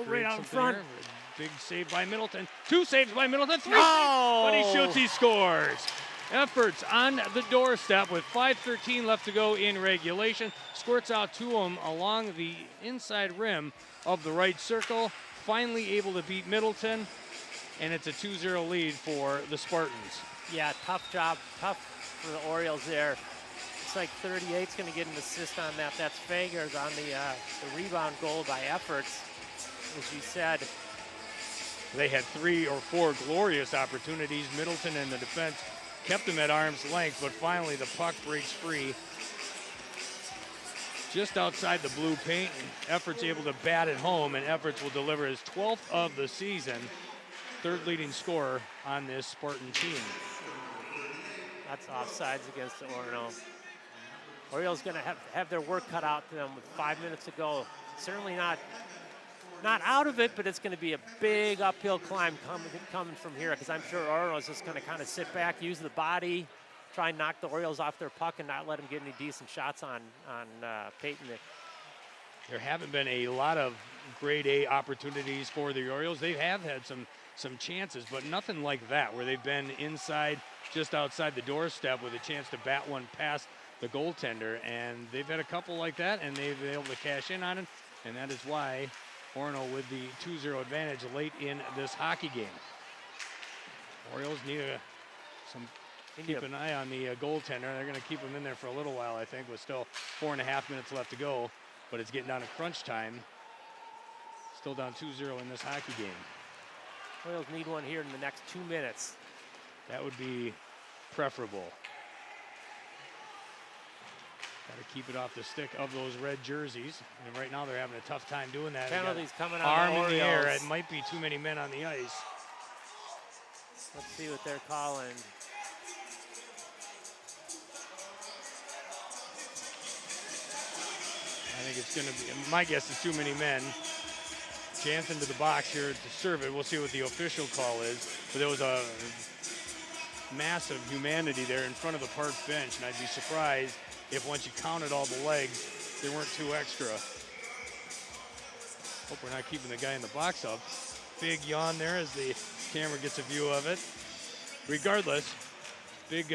Right out in front. There. Big save by Middleton. 2 saves by Middleton. 3 saves, but he shoots, he scores. Efforts on the doorstep with 5:13 left to go in regulation. Squirts out to him along the inside rim of the right circle. Finally able to beat Middleton, and it's a 2-0 lead for the Spartans. Yeah, tough job, tough for the Orioles there. It's like 38's going to get an assist on that. That's Fager's on the rebound goal by Efforts. As you said, they had 3 or 4 glorious opportunities. Middleton and the defense kept them at arm's length, but finally the puck breaks free just outside the blue paint. Efforts able to bat it home, and Efforts will deliver his 12th of the season, 3rd leading scorer on this Spartan team. That's offsides against the Orono. Orioles going to have their work cut out to them with 5 minutes to go. Certainly not out of it, but it's going to be a big uphill climb coming from here, because I'm sure Orono's just going to kind of sit back, use the body, try and knock the Orioles off their puck and not let them get any decent shots on Payton. There haven't been a lot of grade A opportunities for the Orioles. They have had some chances, but nothing like that, where they've been inside, just outside the doorstep with a chance to bat one past the goaltender. And they've had a couple like that, and they've been able to cash in on it, and that is why Orono with the 2-0 advantage late in this hockey game. Orioles need some Keep an eye on the goaltender. They're going to keep him in there for a little while, I think, with still 4.5 minutes left to go. But it's getting down to crunch time. Still down 2-0 in this hockey game. Orioles need one here in the next 2 minutes. That would be preferable. Got to keep it off the stick of those red jerseys. And right now they're having a tough time doing that. Penalties coming on arm the in the air. Orioles. It might be too many men on the ice. Let's see what they're calling. I think it's going to be, my guess is too many men. Jansen to the box here to serve it. We'll see what the official call is. But there was a massive humanity there in front of the park bench, and I'd be surprised if once you counted all the legs, there weren't 2 extra. Hope we're not keeping the guy in the box up. Big yawn there as the camera gets a view of it. Regardless, big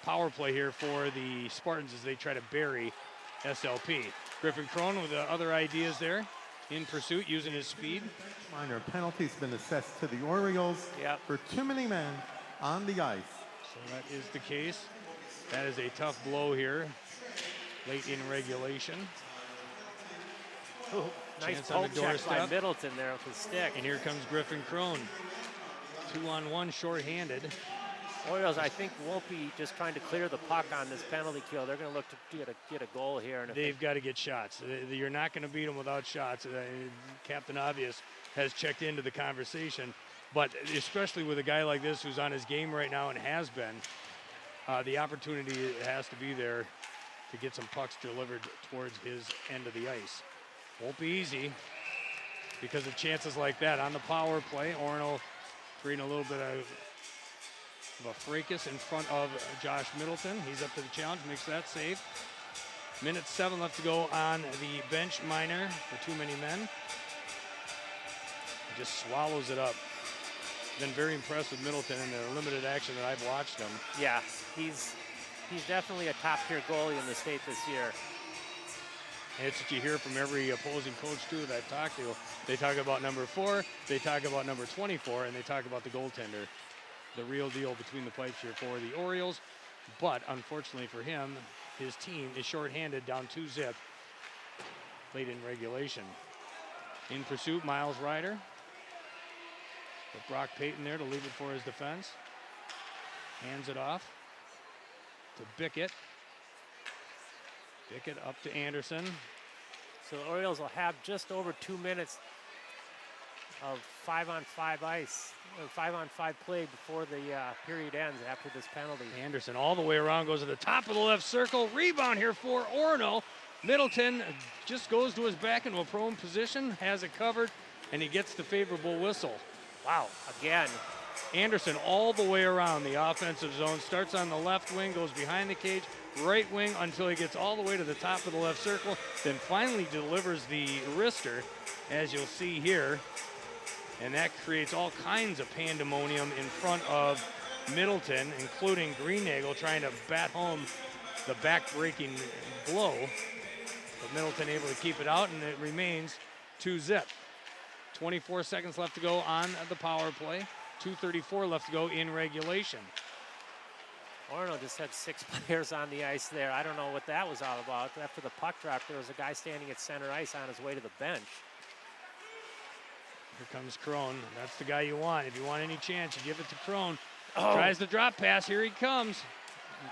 power play here for the Spartans as they try to bury SLP. Griffin Crone with the other ideas there in pursuit, using his speed. Minor penalty's been assessed to the Orioles for too many men on the ice. So that is the case. That is a tough blow here, late in regulation. Ooh, nice Chance on the poke check by doorstep. Middleton there with his stick. And here comes Griffin Crone. 2-on-1 shorthanded. Orioles, I think, won't be just trying to clear the puck on this penalty kill. They're going to look to get a goal here. And They've got to get shots. You're not going to beat them without shots. Captain Obvious has checked into the conversation. But especially with a guy like this who's on his game right now and has been, the opportunity has to be there to get some pucks delivered towards his end of the ice. Won't be easy because of chances like that on the power play. Orono creating a little bit of a fracas in front of Josh Middleton. He's up to the challenge, makes that save. Minute 7 left to go on the bench minor for too many men. He just swallows it up. Been very impressed with Middleton in the limited action that I've watched him. Yeah, he's definitely a top-tier goalie in the state this year. And it's what you hear from every opposing coach, too, that I've talked to. They talk about number 4, they talk about number 24, and they talk about the goaltender. The real deal between the pipes here for the Orioles. But unfortunately for him, his team is shorthanded, down 2-0 late in regulation. In pursuit, Miles Ryder. With Brock Payton there to leave it for his defense. Hands it off to Bickett. Bickett up to Anderson. So the Orioles will have just over 2 minutes of 5-on-5 ice, or 5-on-5 play before the period ends after this penalty. Anderson all the way around, goes to the top of the left circle. Rebound here for Orono. Middleton just goes to his back into a prone position, has it covered, and he gets the favorable whistle. Wow, again. Anderson all the way around the offensive zone, starts on the left wing, goes behind the cage, right wing until he gets all the way to the top of the left circle, then finally delivers the wrister, as you'll see here. And that creates all kinds of pandemonium in front of Middleton, including Greenagel trying to bat home the back-breaking blow. But Middleton able to keep it out, and it remains 2-0. 24 seconds left to go on the power play. 2:34 left to go in regulation. Orono just had 6 players on the ice there. I don't know what that was all about. After the puck drop, there was a guy standing at center ice on his way to the bench. Here comes Crone. That's the guy you want. If you want any chance, you give it to Crone. Tries the drop pass. Here he comes.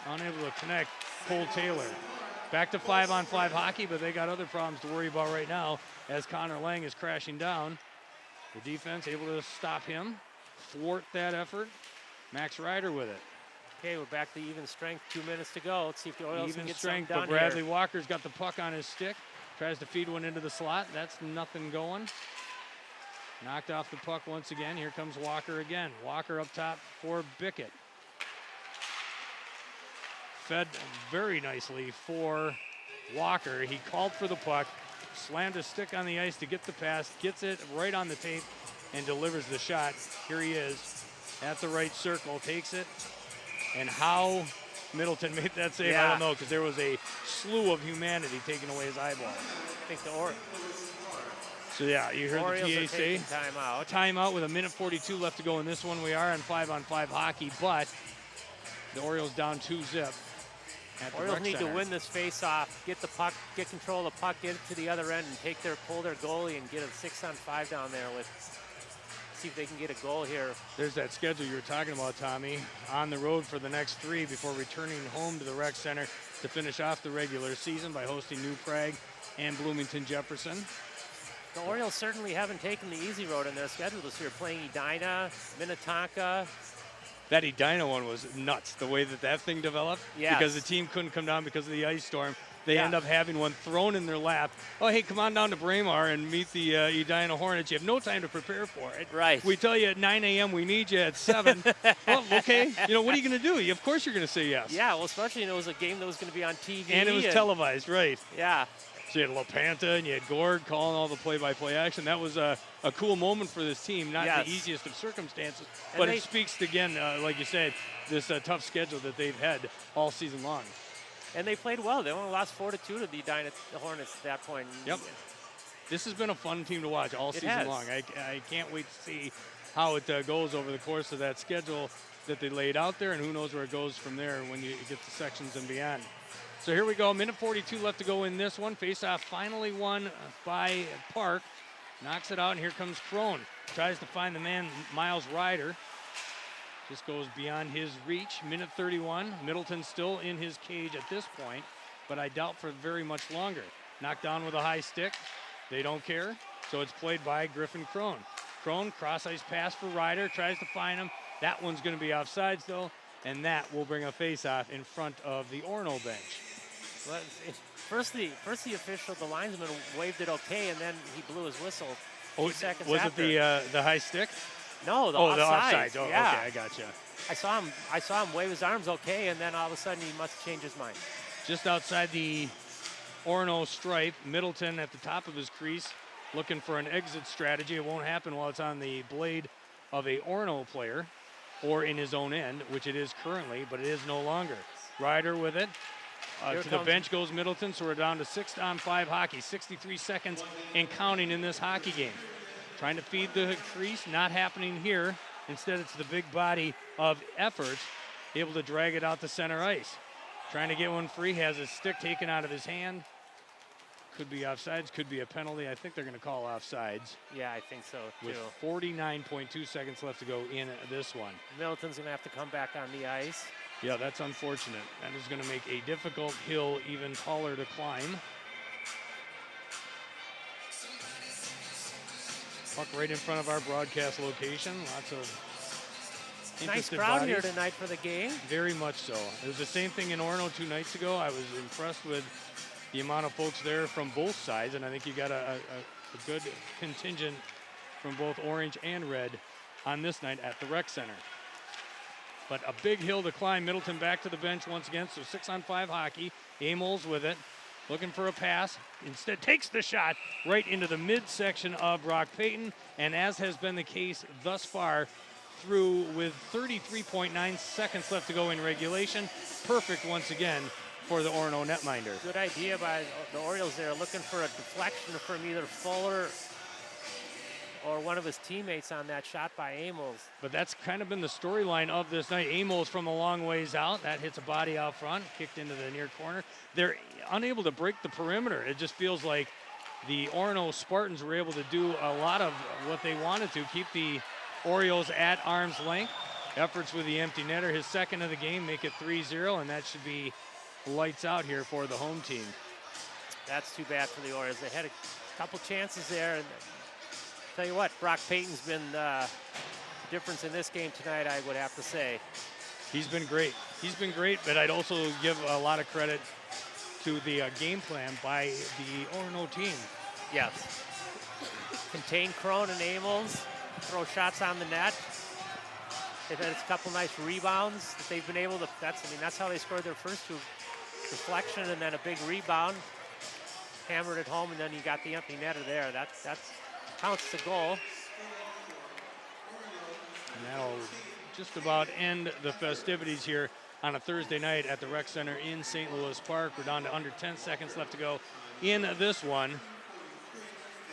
Unable to connect. Cole Taylor. Back to 5-on-5 hockey, but they got other problems to worry about right now as Connor Lang is crashing down. The defense able to stop him, thwart that effort. Max Ryder with it. Okay, we're back to even strength. 2 minutes to go. Let's see if the Orioles can Even get strength, something but done Bradley here. Walker's got the puck on his stick. Tries to feed one into the slot. That's nothing going. Knocked off the puck once again. Here comes Walker again. Walker up top for Bickett. Fed very nicely for Walker. He called for the puck, slammed his stick on the ice to get the pass, gets it right on the tape, and delivers the shot. Here he is at the right circle, takes it. And how Middleton made that save, I don't know, because there was a slew of humanity taking away his eyeball. I think the So yeah, you heard Orioles the are PA say. taking timeout. Timeout with 1:42 left to go in this one. We are on 5-on-5 hockey, but The Orioles down 2-0. Orioles need to win this face-off, get the puck, get control of the puck, get it to the other end, and pull their goalie and get a 6-on-5 down there see if they can get a goal here. There's that schedule you were talking about, Tommy. On the road for the next 3 before returning home to the Rec Center to finish off the regular season by hosting New Prague and Bloomington Jefferson. The Orioles certainly haven't taken the easy road in their schedule this year, playing Edina, Minnetonka. That Edina one was nuts, the way that thing developed. Yes. Because the team couldn't come down because of the ice storm. They end up having one thrown in their lap. Oh, hey, come on down to Braemar and meet the Edina Hornets. You have no time to prepare for it. Right. We tell you at 9 a.m. we need you at 7. Well, okay. What are you going to do? Of course you're going to say yes. Yeah, well, especially it was a game that was going to be on TV. And it was televised, right. Yeah. So you had LaPanta and you had Gord calling all the play-by-play action. That was a cool moment for this team. Not the easiest of circumstances, but it speaks to, again, like you said, this tough schedule that they've had all season long. And they played well. They only lost 4-2 to the Edina Hornets at that point. Yep. This has been a fun team to watch all season long. I can't wait to see how it goes over the course of that schedule that they laid out there, and who knows where it goes from there when you get to sections and beyond. So here we go, minute 42 left to go in this one. Face-off finally won by Park. Knocks it out, and here comes Crone. Tries to find the man, Miles Ryder. Just goes beyond his reach. Minute 31. Middleton still in his cage at this point, but I doubt for very much longer. Knocked down with a high stick. They don't care, so it's played by Griffin Crone. Crone, cross-ice pass for Ryder, tries to find him. That one's going to be offsides, though, and that will bring a face-off in front of the Orono bench. Well, first the official, the linesman, waved it okay, and then he blew his whistle 2 seconds was after. it the high stick? No, the offsides. offsides. Oh, yeah. Okay, I gotcha. I saw him wave his arms okay, and then all of a sudden he must have changed his mind. Just outside the Orono stripe, Middleton at the top of his crease, looking for an exit strategy. It won't happen while it's on the blade of a Orono player or in his own end, which it is currently, but it is no longer. Ryder with it. To the bench goes Middleton, so we're down to 6-on-5 hockey. 63 seconds and counting in this hockey game. Trying to feed the crease, not happening here. Instead, it's the big body of effort, able to drag it out to center ice. Trying to get one free, has his stick taken out of his hand. Could be offsides, could be a penalty. I think they're going to call offsides. Yeah, I think so, too. With 49.2 seconds left to go in this one. Middleton's going to have to come back on the ice. Yeah, that's unfortunate. That is going to make a difficult hill even taller to climb. Puck right in front of our broadcast location. Lots of nice crowd here tonight for the game. Very much so. It was the same thing in Orono 2 nights ago. I was impressed with the amount of folks there from both sides, and I think you got a good contingent from both orange and red on this night at the Rec Center. But a big hill to climb. Middleton back to the bench once again, so 6-on-5 hockey. Amels with it, looking for a pass. Instead takes the shot right into the midsection of Brock Payton, and as has been the case thus far, through with 33.9 seconds left to go in regulation. Perfect once again for the Orono netminder. Good idea by the Orioles there, looking for a deflection from either Fuller or one of his teammates on that shot by Amels. But that's kind of been the storyline of this night. Amels from a long ways out. That hits a body out front, kicked into the near corner. They're unable to break the perimeter. It just feels like the Orono Spartans were able to do a lot of what they wanted to, keep the Orioles at arm's length. Efforts with the empty netter, his second of the game, make it 3-0, and that should be lights out here for the home team. That's too bad for the Orioles. They had a couple chances there, and tell you what, Brock Payton's been the difference in this game tonight, I would have to say. He's been great. He's been great, but I'd also give a lot of credit to the game plan by the Orono team. Yes. Contain Crone and Amels, throw shots on the net. They've had a couple nice rebounds that they've been able to, that's how they scored their first two. Deflection and then a big rebound. Hammered it home, and then you got the empty netter there. That counts the goal. And that'll just about end the festivities here on a Thursday night at the Rec Center in St. Louis Park. We're down to under 10 seconds left to go in this one.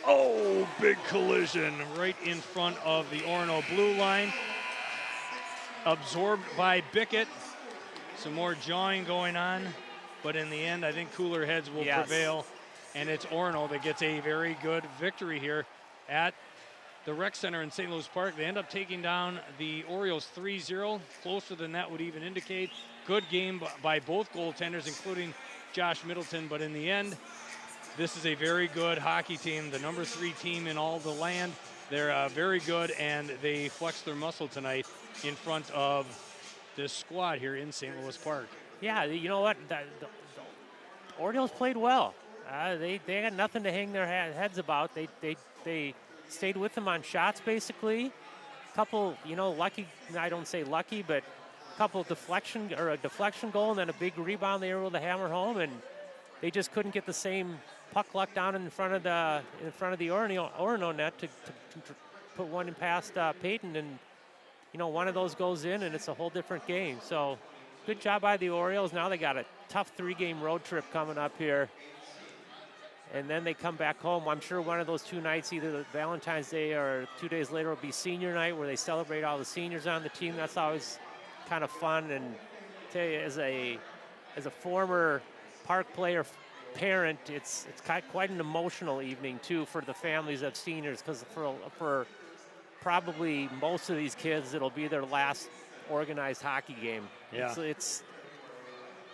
Oh, big collision right in front of the Orono blue line. Absorbed by Bickett. some more jawing going on, but in the end, I think cooler heads will prevail, and it's Orono that gets a very good victory here at the Rec Center in St. Louis Park. They end up taking down the Orioles 3-0, closer than that would even indicate. Good game by both goaltenders, including Josh Middleton, but in the end, this is a very good hockey team, the number 3 team in all the land. They're very good, and they flexed their muscle tonight in front of this squad here in St. Louis Park. Yeah, you know what? The Orioles played well. They got nothing to hang their heads about. They stayed with them on shots, basically. Couple, lucky, I don't say lucky, but a couple of deflection goal and then a big rebound they were able to hammer home, and they just couldn't get the same puck luck down in front of the Orono net to put one in past Peyton, and one of those goes in and it's a whole different game. So good job by the Orioles. Now they got a tough 3-game road trip coming up here, and then they come back home. I'm sure one of those 2 nights, either Valentine's Day or 2 days later, will be senior night where they celebrate all the seniors on the team. That's always kind of fun. And I tell you, as a former Park player parent, it's quite an emotional evening too for the families of seniors, because for probably most of these kids, it'll be their last organized hockey game. Yeah. It's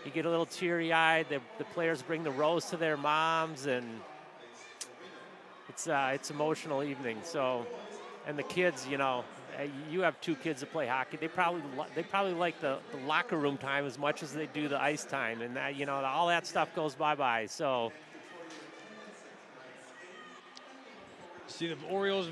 you get a little teary-eyed. The players bring the rose to their moms, and it's emotional evening. So, and the kids, you have 2 kids that play hockey. They probably like the locker room time as much as they do the ice time, and that, all that stuff goes bye-bye. So. See the Orioles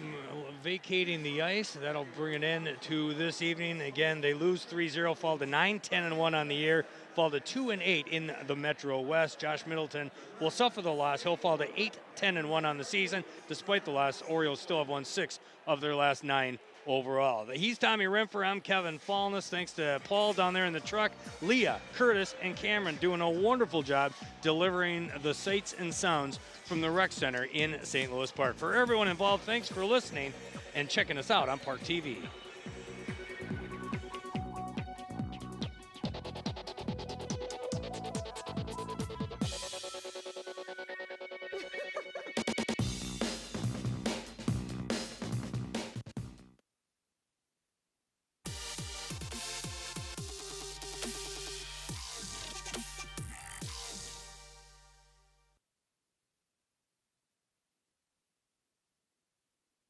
vacating the ice. That'll bring an end to this evening. Again, they lose 3-0, fall to 9-10-1 on the year, fall to 2-8 in the Metro West. Josh Middleton will suffer the loss. He'll fall to 8-10-1 on the season. Despite the loss, Orioles still have won 6 of their last 9 overall. He's Tommy Renfer. I'm Kevin Fallness. Thanks to Paul down there in the truck, Leah, Curtis, and Cameron doing a wonderful job delivering the sights and sounds from the Rec Center in St. Louis Park. For everyone involved, thanks for listening and checking us out on ParkTV.